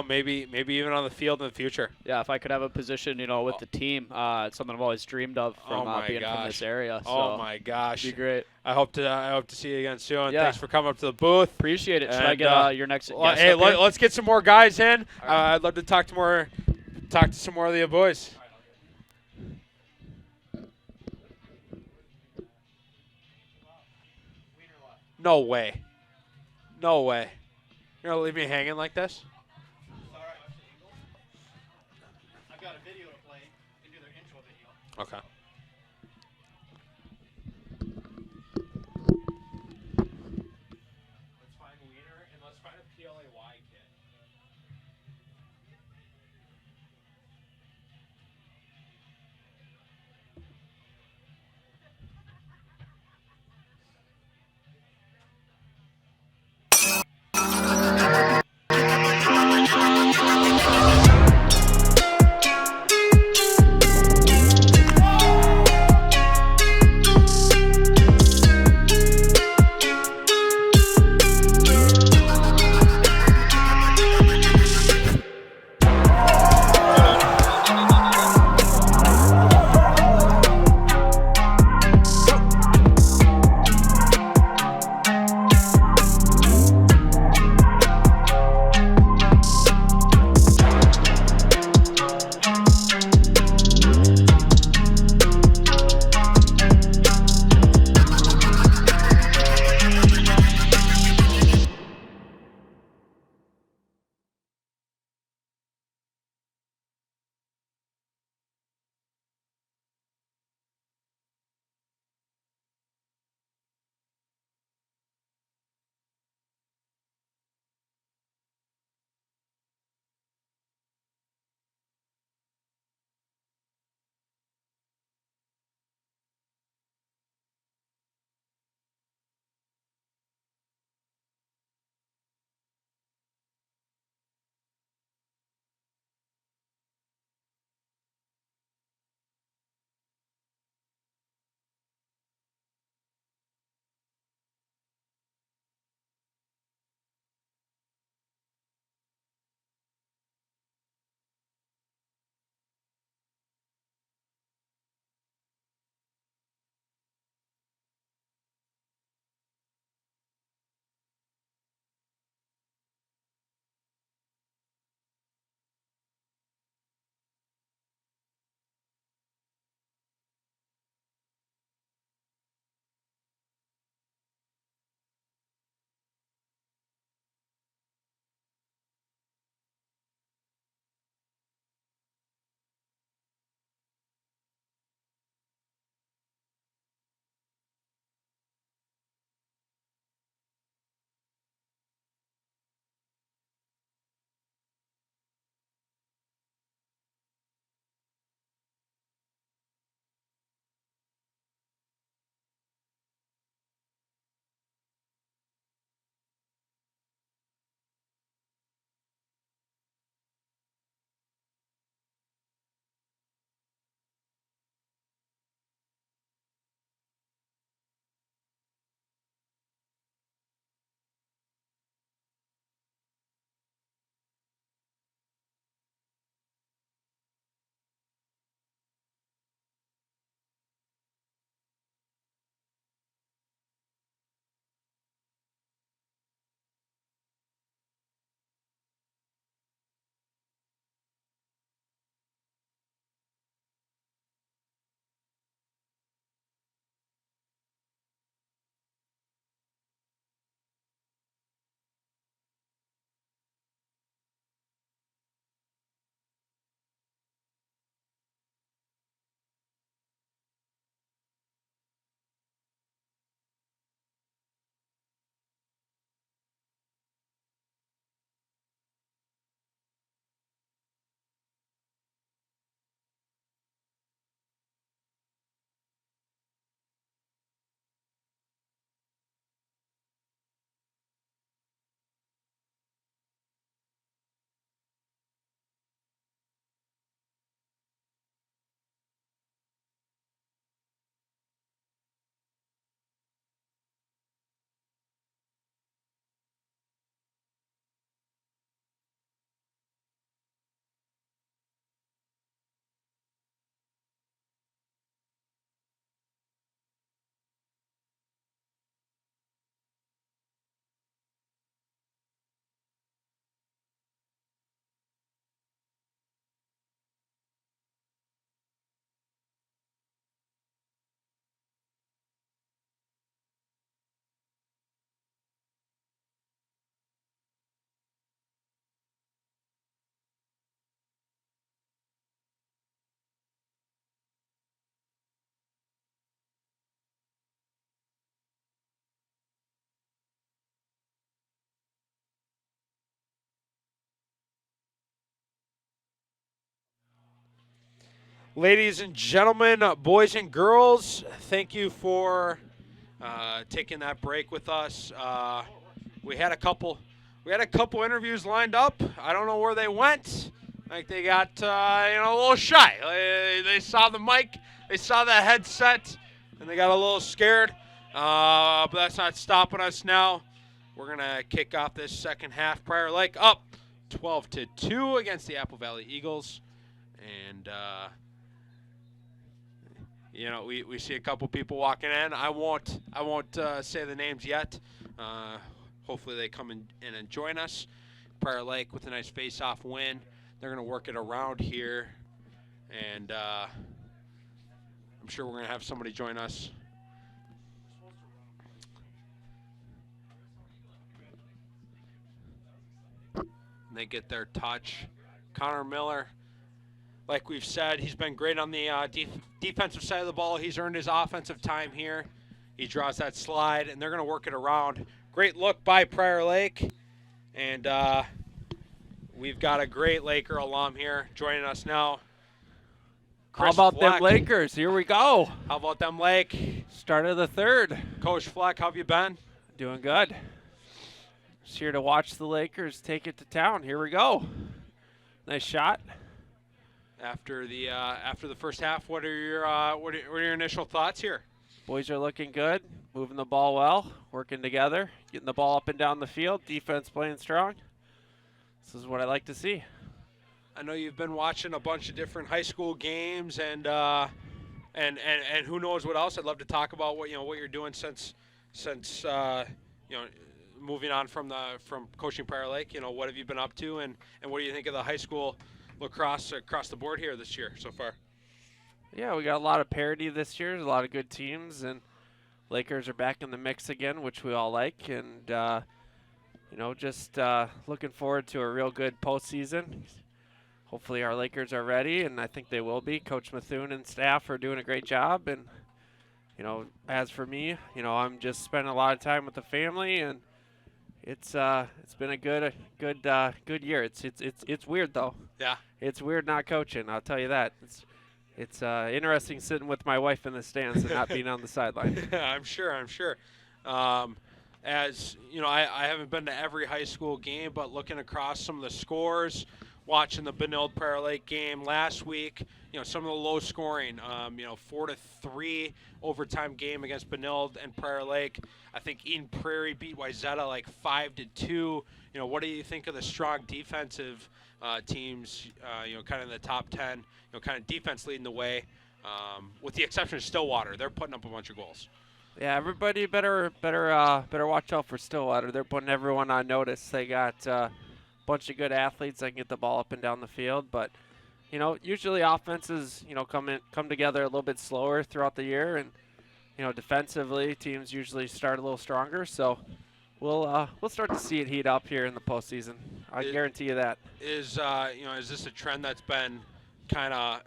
maybe even on the field in the future. Yeah, if I could have a position, with the team, it's something I've always dreamed of from being from this area. So Oh, my gosh. It'd be great. I hope to see you again soon. Yeah. Thanks for coming up to the booth. Appreciate it. Should And, I get your next guest Hey, up here? let's get some more guys in. All right. I'd love to talk to some more of the boys. No way. No way. You're going to leave me hanging like this? I've got a video to play. You can do their intro video. Okay. Let's find Wiener and let's find a PLAY kid. Ladies and gentlemen, boys and girls, thank you for taking that break with us. We had a couple interviews lined up. I don't know where they went. Like they got a little shy. They saw the mic, they saw that headset, and they got a little scared. But that's not stopping us now. We're gonna kick off this second half. Prior Lake up 12-2 against the Apple Valley Eagles, and we see a couple people walking in. I won't say the names yet. Hopefully they come in and join us. Prior Lake with a nice face-off win. They're going to work it around here, and I'm sure we're going to have somebody join us. And they get their touch. Connor Miller, like we've said, he's been great on the defensive side of the ball. He's earned his offensive time here. He draws that slide, and they're going to work it around. Great look by Prior Lake, and we've got a great Laker alum here joining us now. How about them Lakers? Here we go. How about them Lake? Start of the third. Coach Fleck, how have you been? Doing good. Just here to watch the Lakers take it to town. Here we go. Nice shot. After the first half, what are your initial thoughts here? Boys are looking good, moving the ball well, working together, getting the ball up and down the field, defense playing strong. This is what I like to see. I know you've been watching a bunch of different high school games and who knows what else. I'd love to talk about what you're doing since moving on from coaching Prior Lake. What have you been up to, and what do you think of the high school lacrosse across the board here this year so far? Yeah, we got a lot of parity this year. There's a lot of good teams, and Lakers are back in the mix again, which we all like. And, just looking forward to a real good postseason. Hopefully our Lakers are ready, and I think they will be. Coach Methune and staff are doing a great job. And, as for me, I'm just spending a lot of time with the family, and it's been a good year. It's weird, though. Yeah. It's weird not coaching, I'll tell you that. It's interesting sitting with my wife in the stands and not being on the sideline. I'm sure. As you know, I haven't been to every high school game, but looking across some of the scores, watching the Benilde Prior Lake game last week, some of the low scoring, 4-3 overtime game against Benilde and Prior Lake. I think Eden Prairie beat Wayzata like 5-2. What do you think of the strong defensive teams, kind of in the top 10, kind of defense leading the way, with the exception of Stillwater. They're putting up a bunch of goals. Yeah, everybody better watch out for Stillwater. They're putting everyone on notice. They got a bunch of good athletes that can get the ball up and down the field, but usually offenses come together a little bit slower throughout the year, and defensively teams usually start a little stronger. So we'll start to see it heat up here in the postseason. I guarantee you that. Is this a trend that's been kind of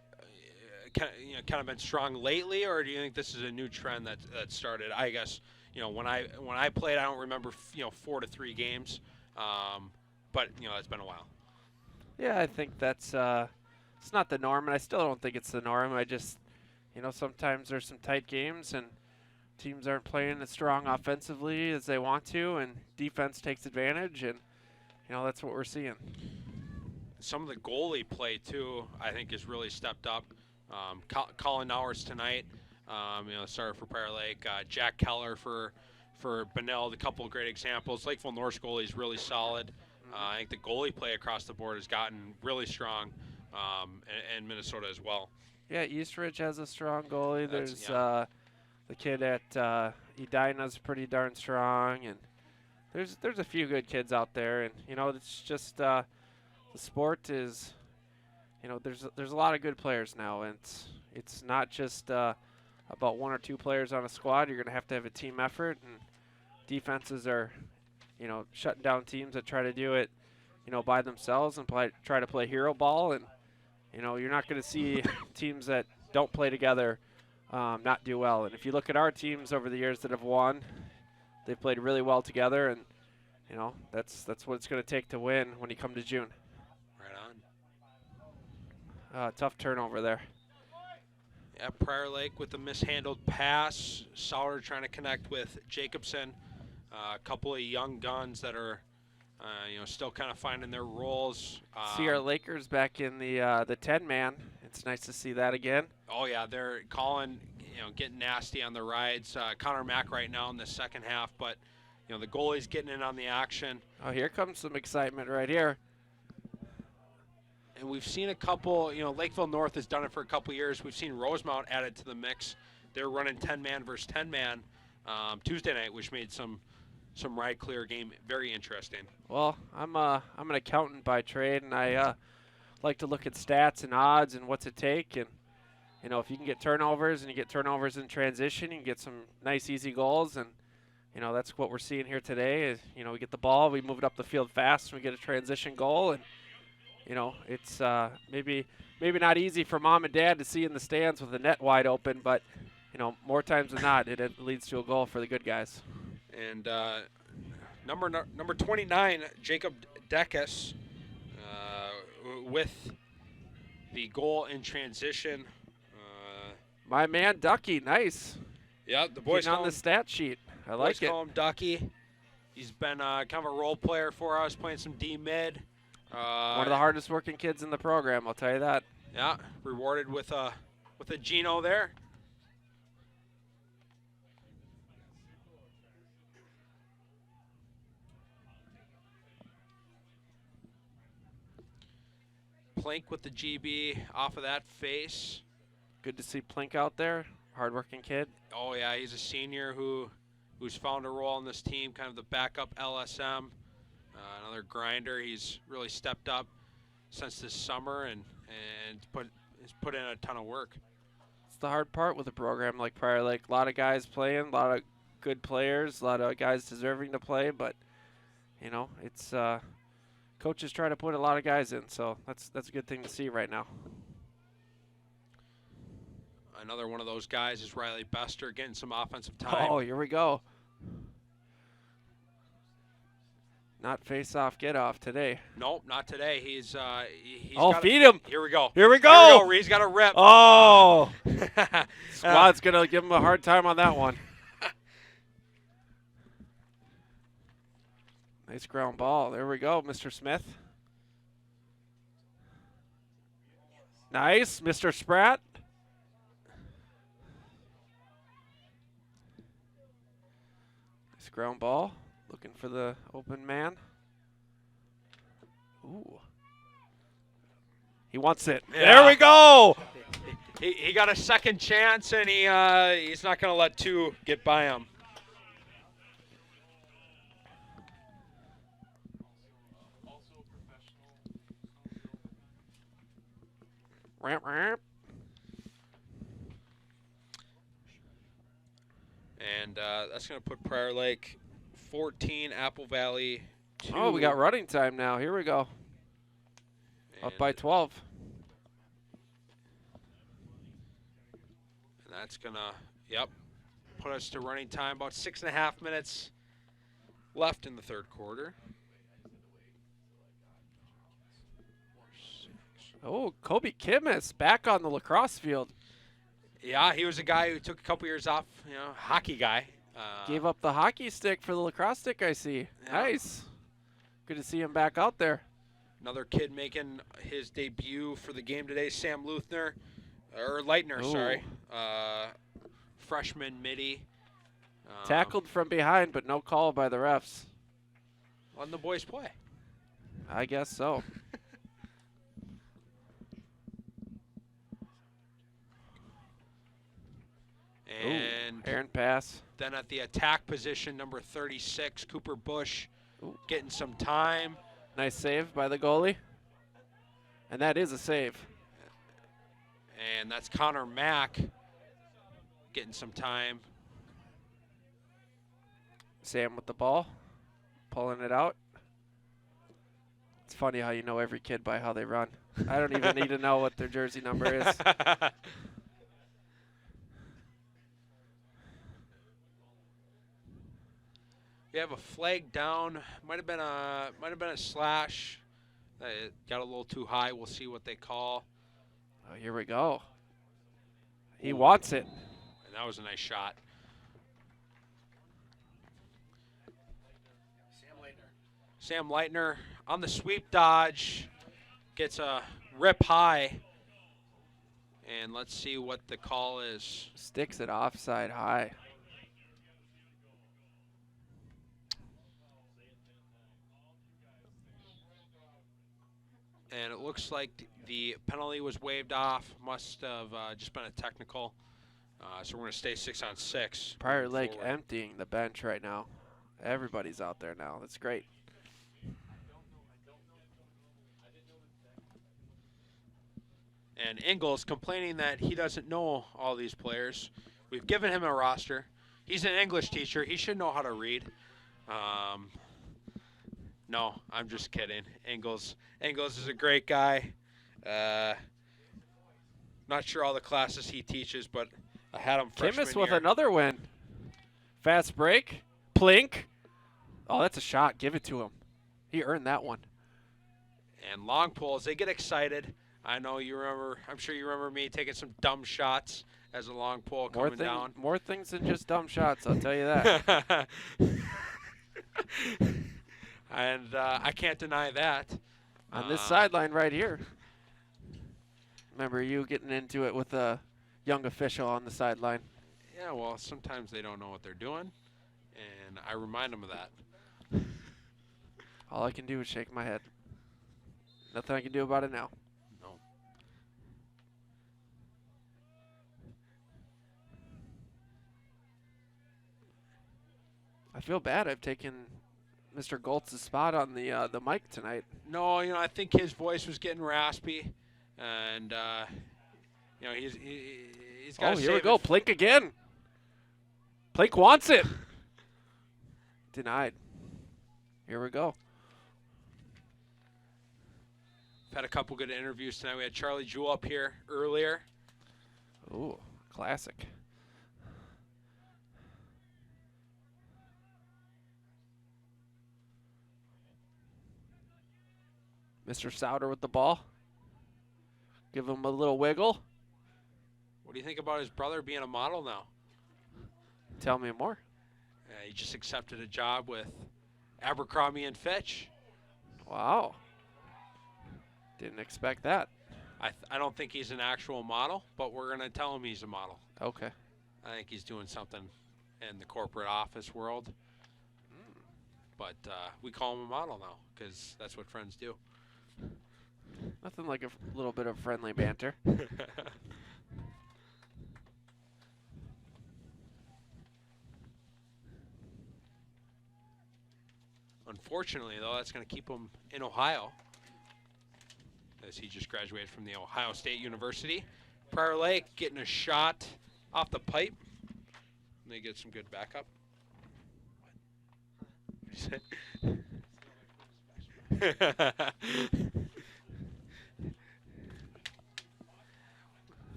been strong lately, or do you think this is a new trend that started? I guess when I played, I don't remember 4-3 games, but it's been a while. Yeah, I think that's it's not the norm, and I still don't think it's the norm. I just sometimes there's some tight games and teams aren't playing as strong offensively as they want to, and defense takes advantage, and that's what we're seeing. Some of the goalie play too, I think, has really stepped up. Colin Nowers tonight, starter for Prior Lake. Jack Keller for Benilde, a couple of great examples. Lakeville North's goalie is really solid. I think the goalie play across the board has gotten really strong, and Minnesota as well. Yeah, Eastridge has a strong goalie. There's the kid at Edina's pretty darn strong, and there's a few good kids out there, and it's just the sport is, there's a lot of good players now, and it's not just about one or two players on a squad. You're gonna have to have a team effort, and defenses are, shutting down teams that try to do it, by themselves and try to play hero ball, and you're not gonna see teams that don't play together not do well. And if you look at our teams over the years that have won, they've played really well together, and that's what it's going to take to win when you come to June. Right on. Tough turnover there. at Prior Lake with a mishandled pass. Sauer trying to connect with Jacobson. A couple of young guns that are, still kind of finding their roles. See our Lakers back in the 10-man. It's nice to see that again. Oh yeah, they're calling, getting nasty on the rides. Connor Mack right now in the second half, but the goalie's getting in on the action. Oh, here comes some excitement right here. And we've seen a couple, Lakeville North has done it for a couple years. We've seen Rosemount added to the mix. They're running 10-man versus 10-man Tuesday night, which made some ride clear game very interesting. Well, I'm an accountant by trade, and I like to look at stats and odds and what's it take. And if you can get turnovers and you get turnovers in transition, you can get some nice easy goals. And that's what we're seeing here today. Is we get the ball, we move it up the field fast, and we get a transition goal. And it's maybe not easy for mom and dad to see in the stands with the net wide open, but more times than not, it leads to a goal for the good guys. And number 29, Jacob Dekas, with the goal in transition. My man Ducky, nice. Yeah, the boys on the stat sheet. I like it. Call him Ducky. He's been kind of a role player for us, playing some D mid. One of the hardest working kids in the program, I'll tell you that. Yeah, rewarded with a Gino there. Plink with the GB off of that face. Good to see Plink out there, hardworking kid. Oh yeah, he's a senior who's found a role on this team, kind of the backup LSM. Another grinder. He's really stepped up since this summer and has put in a ton of work. It's the hard part with a program like Prior Lake. A lot of guys playing, a lot of good players, a lot of guys deserving to play, but it's coaches try to put a lot of guys in, so that's a good thing to see right now. Another one of those guys is Riley Bester getting some offensive time. Oh, here we go. Not face-off, get-off today. Nope, not today. He's feed him. Here we go. Here we go. He's got a rip. Oh. Squad's going to give him a hard time on that one. Nice ground ball. There we go, Mr. Smith. Nice, Mr. Spratt. Nice ground ball. Looking for the open man. Ooh. He wants it. Yeah. There we go. He got a second chance, and he's not going to let two get by him. Ramp, ramp. And that's going to put Prior Lake 14, Apple Valley 2. Oh, we got running time now. Here we go. Up by 12. And that's going to, put us to running time. About 6.5 minutes left in the third quarter. Oh, Kobe Kimmis back on the lacrosse field. Yeah, he was a guy who took a couple years off, hockey guy. Gave up the hockey stick for the lacrosse stick, I see. Yeah. Nice. Good to see him back out there. Another kid making his debut for the game today, Sam Leitner, Ooh. sorry. Freshman midi. Tackled from behind, but no call by the refs. Letting the boys play. I guess so. And Aaron pass. then at the attack position, number 36, Cooper Bush, getting some time. Nice save by the goalie. And that is a save. And that's Connor Mack getting some time. Sam with the ball, pulling it out. It's funny how you know every kid by how they run. I don't even need to know what their jersey number is. We have a flag down. Might have been a slash. It got a little too high. We'll see what they call. Oh, here we go. He wants it. And that was a nice shot. Sam Leitner on the sweep dodge. Gets a rip high. And let's see what the call is. Sticks it offside high. And it looks like the penalty was waved off. Must have just been a technical. So we're going to stay 6-on-6. Prior Lake emptying the bench right now. Everybody's out there now. That's great. And Ingles complaining that he doesn't know all these players. We've given him a roster. He's an English teacher. He should know how to read. No, I'm just kidding. Ingles is a great guy. Not sure all the classes he teaches, but I had him freshman Kimmis with year. another win. Fast break. Plink. Oh, that's a shot. Give it to him. He earned that one. And long pulls, they get excited. I know you remember, I'm sure you remember me taking some dumb shots as a long pull coming down. More things than just dumb shots, I'll tell you that. And I can't deny that. On this sideline right here. Remember you getting into it with a young official on the sideline. Yeah, well, sometimes they don't know what they're doing, and I remind them of that. All I can do is shake my head. Nothing I can do about it now. No. I feel bad I've taken Mr. Goltz's spot on the mic tonight. No, I think his voice was getting raspy, and he's got. Oh, here we go. Plink again. Plink wants it. Denied. Here we go. Had a couple good interviews tonight. We had Charlie Jewell up here earlier. Ooh, classic. Mr. Souter with the ball. Give him a little wiggle. What do you think about his brother being a model now? Tell me more. He just accepted a job with Abercrombie and Fitch. Wow. Didn't expect that. I don't think he's an actual model, but we're going to tell him he's a model. Okay. I think he's doing something in the corporate office world. But we call him a model now because that's what friends do. Nothing like a little bit of friendly banter. Unfortunately, though, that's going to keep him in Ohio, as he just graduated from the Ohio State University. Prior Lake getting a shot off the pipe. And they get some good backup. What did you say?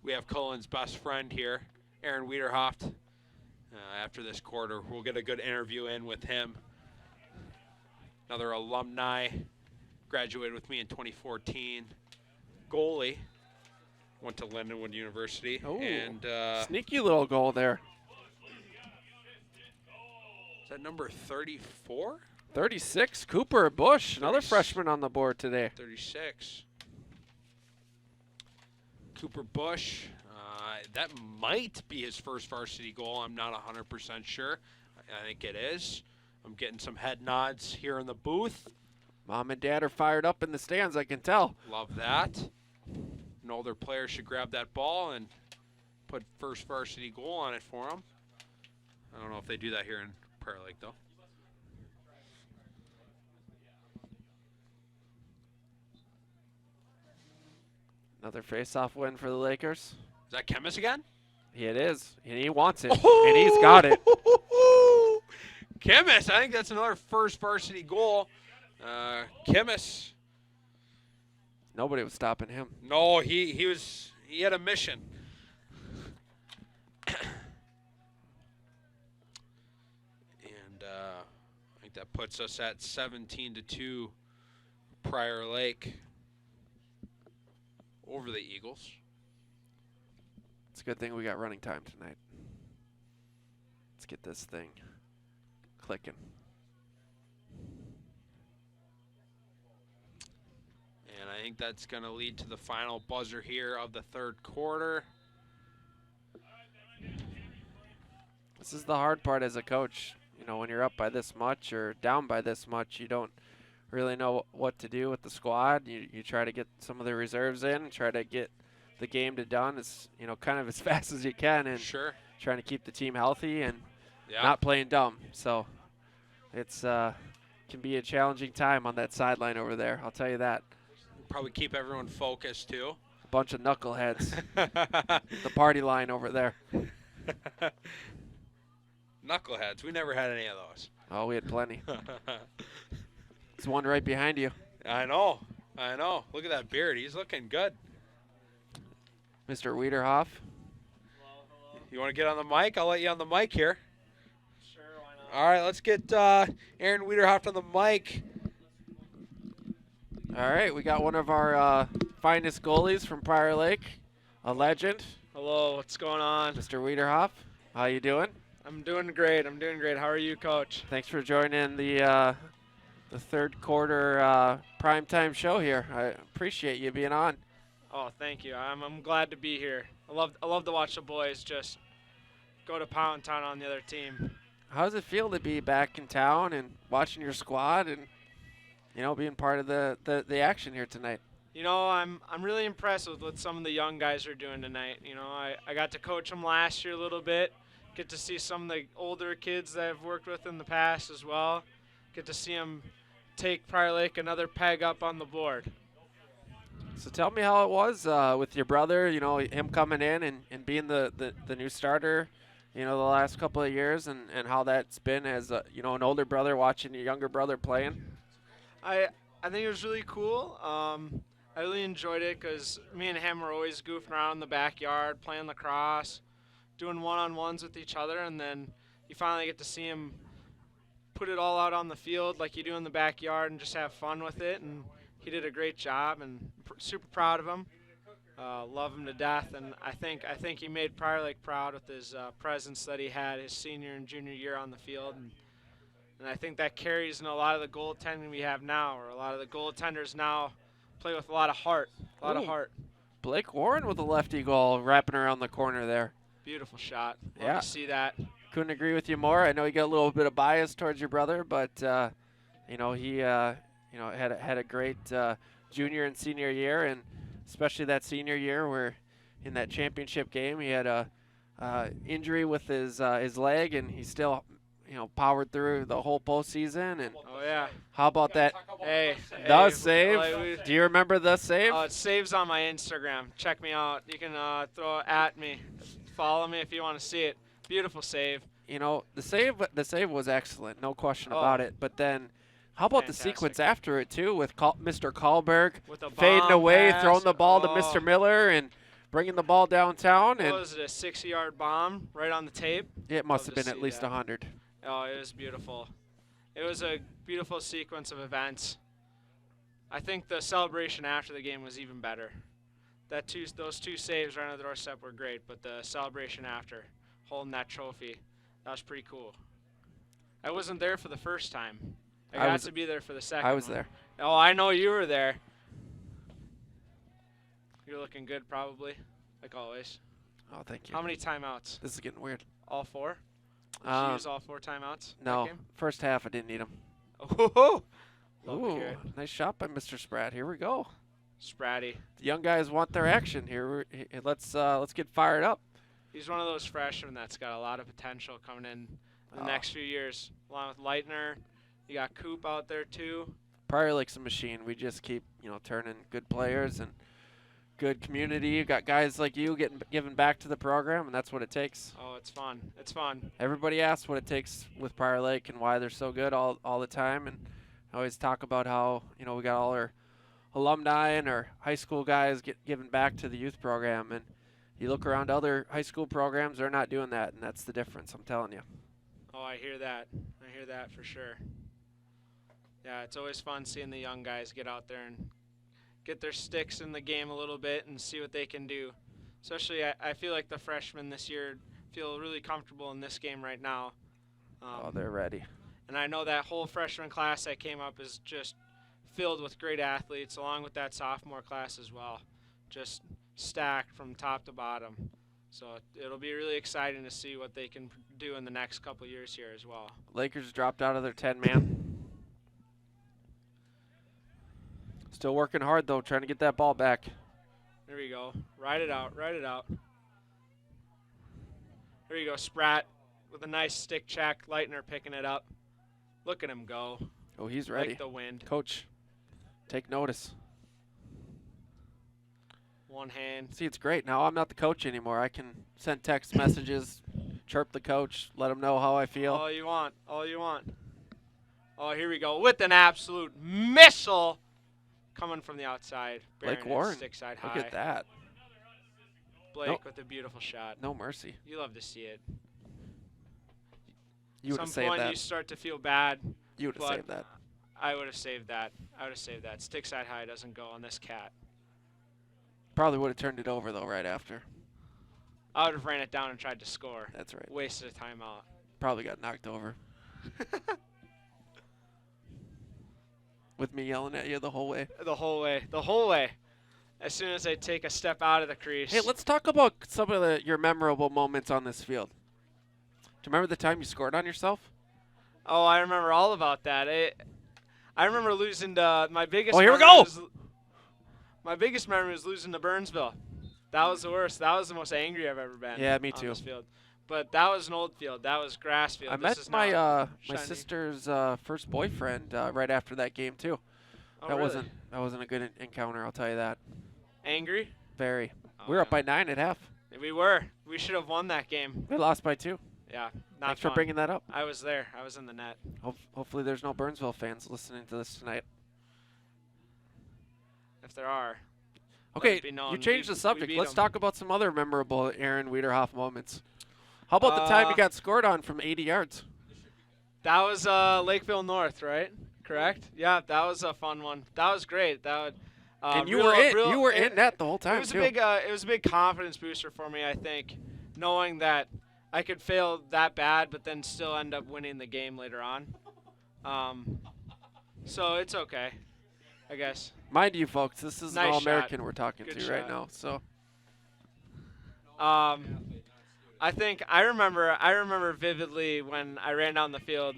We have Cullen's best friend here, Aaron Wiederhoft. After this quarter, we'll get a good interview in with him. Another alumni, graduated with me in 2014. Goalie, went to Lindenwood University. Oh, and sneaky little goal there. Is that number 34? 36, Cooper Bush, another freshman on the board today. 36. Cooper Bush, that might be his first varsity goal. I'm not 100% sure. I think it is. I'm getting some head nods here in the booth. Mom and Dad are fired up in the stands, I can tell. Love that. An older player should grab that ball and put first varsity goal on it for him. I don't know if they do that here in Prior Lake, though. Another face-off win for the Lakers. Is that Chemis again? It is, and he wants it, and he's got it. Chemis, I think that's another first varsity goal. Chemis. Nobody was stopping him. No, he had a mission. And I think that puts us at 17-2 Prior Lake over the Eagles. It's a good thing we got running time tonight. Let's get this thing clicking. And I think that's going to lead to the final buzzer here of the third quarter. This is the hard part as a coach. You know, when you're up by this much or down by this much, you don't really know what to do with the squad. You try to get some of the reserves in and try to get the game done as, you know, kind of as fast as you can, and Sure. trying to keep the team healthy and Yeah. not playing dumb. So it's can be a challenging time on that sideline over there. I'll tell you that. Probably keep everyone focused too. A bunch of knuckleheads. The party line over there. Knuckleheads. We never had any of those. Oh, we had plenty. There's one right behind you. I know. Look at that beard. He's looking good. Mr. Wiederhoff. You want to get on the mic? I'll let you on the mic here. Sure, why not? All right, let's get Aaron Wiederhoff on the mic. All right, we got one of our finest goalies from Prior Lake, a legend, Hello, what's going on? Mr. Wiederhoff. How you doing? I'm doing great. How are you, Coach? Thanks for joining the third quarter primetime show here. I appreciate you being on. Oh, thank you. I'm glad to be here. I love to watch the boys just go to Pound Town on the other team. How does it feel to be back in town and watching your squad and, you know, being part of the action here tonight? You know, I'm really impressed with what some of the young guys are doing tonight. You know, I got to coach them last year a little bit. Get to see some of the older kids that I've worked with in the past as well. Get to see them take Prior Lake another peg up on the board. So tell me how it was with your brother, you know, him coming in and being the new starter, you know, the last couple of years, and how that's been as, you know, an older brother watching your younger brother playing. I think it was really cool. I really enjoyed it because me and him were always goofing around in the backyard, playing lacrosse, doing one-on-ones with each other, and then you finally get to see him put it all out on the field like you do in the backyard and just have fun with it. And he did a great job, and super proud of him. Love him to death, and I think he made Prior Lake proud with his presence that he had his senior and junior year on the field, and I think that carries in a lot of the goaltending we have now, or a lot of the goaltenders now play with a lot of heart, Ooh. Blake Warren with a lefty goal wrapping around the corner there. Beautiful shot. Love Yeah. to see that. Couldn't agree with you more. I know you got a little bit of bias towards your brother, but you know, he you know, had a great junior and senior year, and especially that senior year where in that championship game he had a injury with his leg, and he still, you know, powered through the whole postseason. And Oh yeah. how about that? Hey. The hey, save. like Do you remember the save? it saves on my Instagram. Check me out. You can throw it at me. Follow me if you want to see it. Beautiful save. You know, the save was excellent, no question Oh. about it. But then, how about the Fantastic. sequence after it too, with Mr. Kahlberg With a fading bomb away, pass. throwing the ball to Oh. Mr. Miller, and bringing the ball downtown, What and was it, a 60-yard bomb right on the tape? it must Love have to been at see least that. 100. Oh, it was beautiful. It was a beautiful sequence of events. I think the celebration after the game was even better. Those two saves right on the doorstep were great, but the celebration after, holding that trophy, that was pretty cool. I wasn't there for the first time. I I got was- to be there for the second I was one. there. Oh, I know you were there. You're looking good, probably, like always. Oh, thank you. How many timeouts? This is getting weird. All four? Did you Um, use all four timeouts? that no, game? first half I didn't need him. Oh, love to Ooh, hear it. nice shot by Mr. Spratt. Here we go. Spratty. The young guys want their action here. Let's get fired up. He's one of those freshmen that's got a lot of potential coming in the Oh. next few years. Along with Leitner, you got Coop out there too. Prior Lake's a machine. We just keep, you know, turning good players and good community. You got guys like you giving back to the program, and that's what it takes. Oh, it's fun. It's fun. Everybody asks what it takes with Prior Lake and why they're so good all the time, and I always talk about how, you know, we got all our alumni and our high school guys giving back to the youth program, and you look around other high school programs, they're not doing that, and that's the difference, I'm telling you. Oh, I hear that. I hear that for sure. Yeah, it's always fun seeing the young guys get out there and get their sticks in the game a little bit and see what they can do. Especially, I feel like the freshmen this year feel really comfortable in this game right now. Oh, they're ready. And I know that whole freshman class that came up is just filled with great athletes, along with that sophomore class as well. Just stacked from top to bottom. So it'll be really exciting to see what they can do in the next couple years here as well. Lakers dropped out of their 10-man. Still working hard, though, trying to get that ball back. There we go. Ride it out. Ride it out. There you go, Spratt with a nice stick check. Leitner picking it up. Look at him go. Oh, he's ready. Like the wind. Coach, take notice. One hand. See, it's great. Now I'm not the coach anymore. I can send text messages, chirp the coach, let him know how I feel. All you want. All you want. Oh, here we go with an absolute missile coming from the outside. Blake Barron Warren. Stick side high. Look at that. Blake Nope. with a beautiful shot. No mercy. You love to see it. You would have Some saved point that. you start to feel bad. You would have but saved that. I would have saved that. I would have saved that. Stick side high doesn't go on this cat. Probably would have turned it over, though, right after. I would have ran it down and tried to score. That's right. Wasted a timeout. Probably got knocked over. With me yelling at you the whole way. The whole way. The whole way. As soon as I take a step out of the crease. Hey, let's talk about some of your memorable moments on this field. Do you remember the time you scored on yourself? Oh, I remember all about that. I remember losing to my biggest. Oh, here we memory go! was- my biggest memory was losing to Burnsville. That was the worst. That was the most angry I've ever been. Yeah, me on too. this field. But that was an old field. That was grass field. I This met is my now my shiny. sister's first boyfriend right after that game too. Oh, that really? wasn't a good encounter, I'll tell you that. Angry. Very. Oh, We were up yeah. by 9 at half. We were. We should have won that game. We lost by 2. Yeah. Not Thanks fun. for bringing that up. I was there. I was in the net. Hopefully there's no Burnsville fans listening to this tonight. If there are. Okay, it be known you changed we- the subject. we beat Let's 'em. talk about some other memorable Aaron Wiederhoff moments. How about the time you got scored on from 80 yards? That was Lakeville North, right? Correct. Yeah, that was a fun one. That was great. That would. And you real- were in. real- You were it- in that the whole It time was too. a big. It was a big confidence booster for me. I think, knowing that I could fail that bad, but then still end up winning the game later on. So it's okay, I guess. Mind you, folks, this is Nice an shot. All-American we're talking Good to right shot. now. So I think I remember vividly when I ran down the field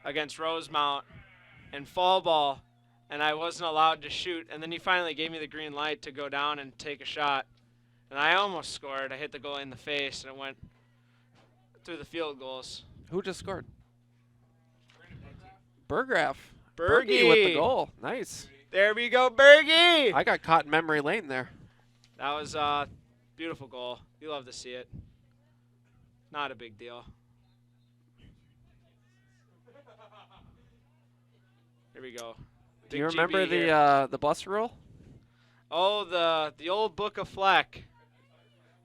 against Rosemount and fall ball, and I wasn't allowed to shoot, and then he finally gave me the green light to go down and take a shot, and I almost scored. I hit the goalie in the face, and it went through the field goals. who just scored? Bergraff. Bergie Bergie with the goal. Nice. There we go, Bergie. I got caught in memory lane there. That was a beautiful goal. You love to see it. Not a big deal. Here we go. Do you Big remember GB here. the bus rule? Oh, the old book of Fleck.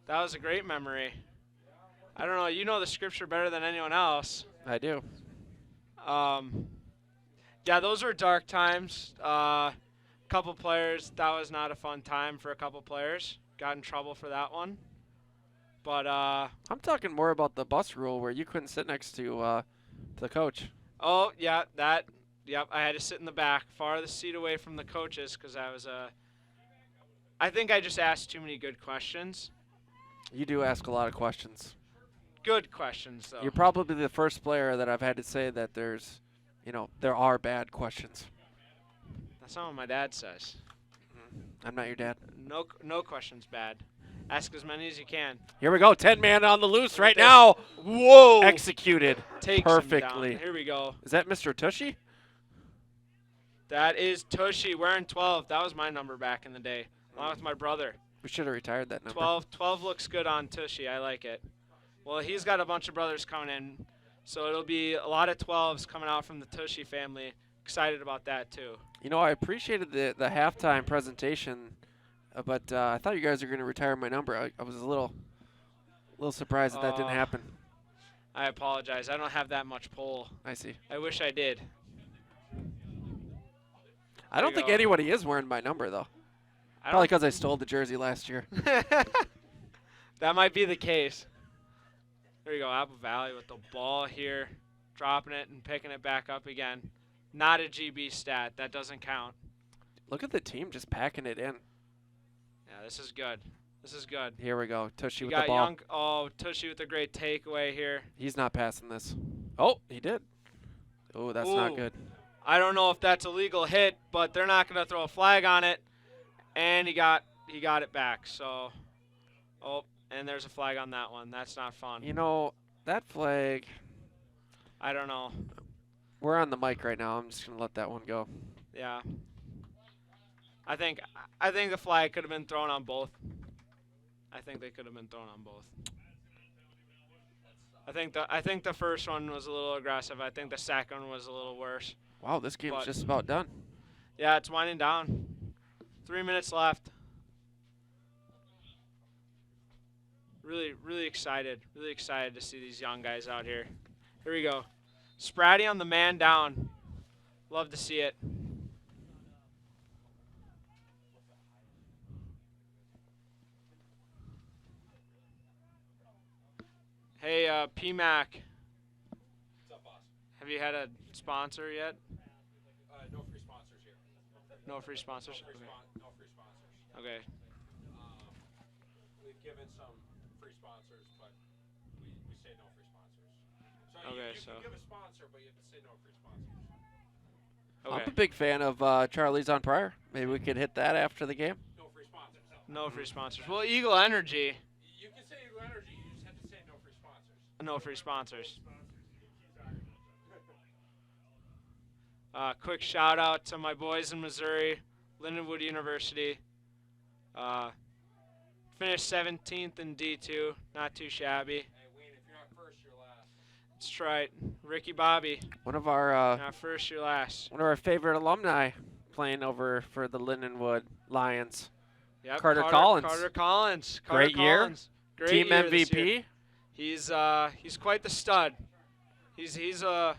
That was a great memory. I don't know. You know the scripture better than anyone else. I do. Yeah, those were dark times. Couple players. That was not a fun time for a couple players. Got in trouble for that one. But I'm talking more about the bus rule where you couldn't sit next to the coach. oh yeah, that. Yep, I had to sit in the back, far the seat away from the coaches, because I was I think I just asked too many good questions. You do ask a lot of questions. Good questions, though. You're probably the first player that I've had to say that there are bad questions. That's not what my dad says. I'm not your dad. No questions bad. Ask as many as you can. Here we go. 10-man on the loose right this. now. Whoa! Executed Takes him perfectly. down. Here we go. Is that Mr. Tushy? That is Tushy wearing 12. That was my number back in the day, along with my brother. We should have retired that number. 12 looks good on Tushy. I like it. Well, he's got a bunch of brothers coming in, so it'll be a lot of 12s coming out from the Tushy family. Excited about that, too. You know, I appreciated the halftime presentation, but I thought you guys were going to retire my number. I was a little surprised that didn't happen. I apologize. I don't have that much pull. I see. I wish I did. I don't you think go. anybody is wearing my number, though. I Probably because I stole the jersey last year. That might be the case. There you go, Apple Valley with the ball here, dropping it and picking it back up again. Not a GB stat. That doesn't count. Look at the team just packing it in. Yeah, this is good. This is good. Here we go. Tushy You with the got ball. Tushy with a great takeaway here. He's not passing this. Oh, he did. Oh, that's not Ooh. good. I don't know if that's a legal hit, but they're not going to throw a flag on it. And he got it back. So, and there's a flag on that one. That's not fun. You know, that flag, I don't know. we're on the mic right now. I'm just going to let that one go. Yeah. I think the flag could have been thrown on both. I think they could have been thrown on both. I think the first one was a little aggressive. I think the second one was a little worse. Wow, this game's But- just about done. Yeah, it's winding down. 3 minutes left. Really, really excited. Really excited to see these young guys out here. Here we go. Spratty on the man down. Love to see it. Hey, PMAC. What's up, boss? Have you had a sponsor yet? No free sponsors here. No free sponsors? No free sponsors. Okay. We've given some free sponsors, but we say no free sponsors. So Okay, you so- can give a sponsor, but you have to say no free sponsors. Okay. I'm a big fan of Charlie's on Pryor. Maybe we could hit that after the game. No free sponsors. No free sponsors. Well, Eagle Energy, You can say Eagle Energy, you just have to say no free sponsors. no free sponsors. Quick shout out to my boys in Missouri, Lindenwood University. Finished 17th in D2, not too shabby. Hey, Wayne, if you're not first, you're last. That's right. Ricky Bobby, One of our not first, you're last. favorite alumni playing over for the Lindenwood Lions. Yep, Carter Collins. Carter Collins. Great year. Great Team year this year. MVP. He's quite the stud. He's a,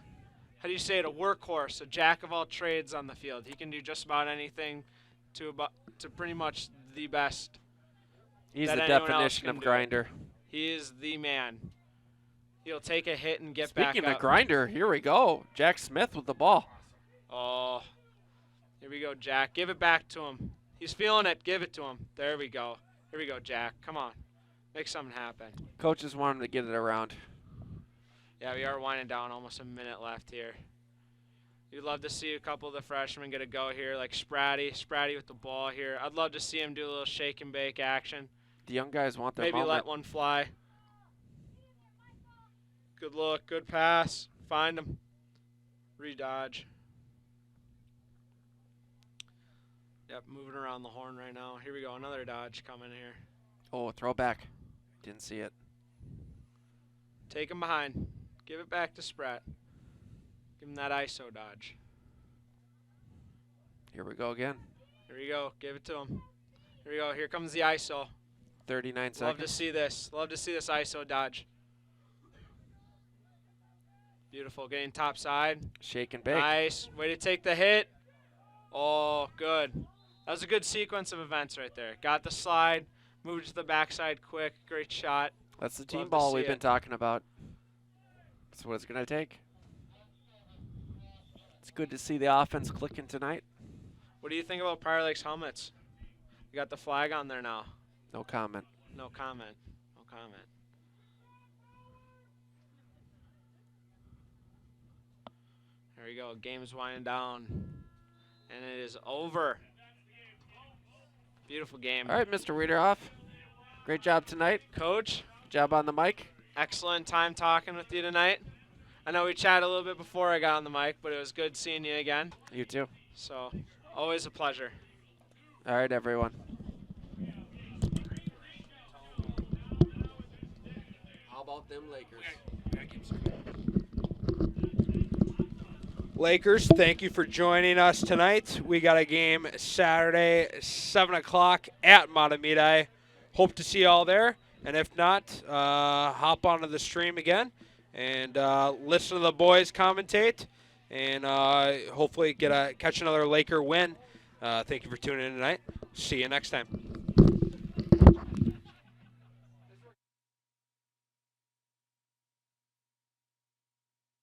how do you say it, a workhorse, a jack of all trades on the field. He can do just about anything to pretty much the best. He's that the anyone else definition can of do. grinder. He is the man. He'll take a hit and get back Speaking up. of grinder, here we go. Jack Smith with the ball. Oh, here we go, Jack. Give it back to him. He's feeling it. Give it to him. There we go. Here we go, Jack. Come on. Make something happen. Coaches want him to get it around. Yeah, we are winding down. Almost a minute left here. You'd love to see a couple of the freshmen get a go here, like Spratty with the ball here. I'd love to see him do a little shake and bake action. The young guys want their Maybe moment. let one fly. Good look, good pass. Find him. Redodge. Yep, moving around the horn right now. Here we go, another dodge coming here. Oh, throwback. Didn't see it. Take him behind. Give it back to Spratt. Give him that ISO dodge. Here we go again. Here we go. Give it to him. Here we go. Here comes the ISO. 39 Love to seconds. see this. Love to see this ISO dodge. Beautiful. Getting top side. Shake and bake. Nice. Way to take the hit. Oh, good. That was a good sequence of events right there. Got the slide. Moved to the backside quick. Great shot. That's the Love team to ball see we've been it. talking about. That's what it's going to take. It's good to see the offense clicking tonight. What do you think about Prior Lake's helmets? You got the flag on there now. No comment. No comment. No comment. There we go. Game's winding down. And it is over. Beautiful game. All right, Mr. Reederhoff. Great job tonight. Coach, Good job on the mic. excellent time talking with you tonight. I know we chatted a little bit before I got on the mic, but it was good seeing you again. You too. So, always a pleasure. All right, everyone. How about them Lakers? Lakers, thank you for joining us tonight. We got a game Saturday, 7 o'clock at Matamidi. Hope to see you all there. And if not, hop onto the stream again and listen to the boys commentate and hopefully catch another Laker win. Thank you for tuning in tonight. See you next time.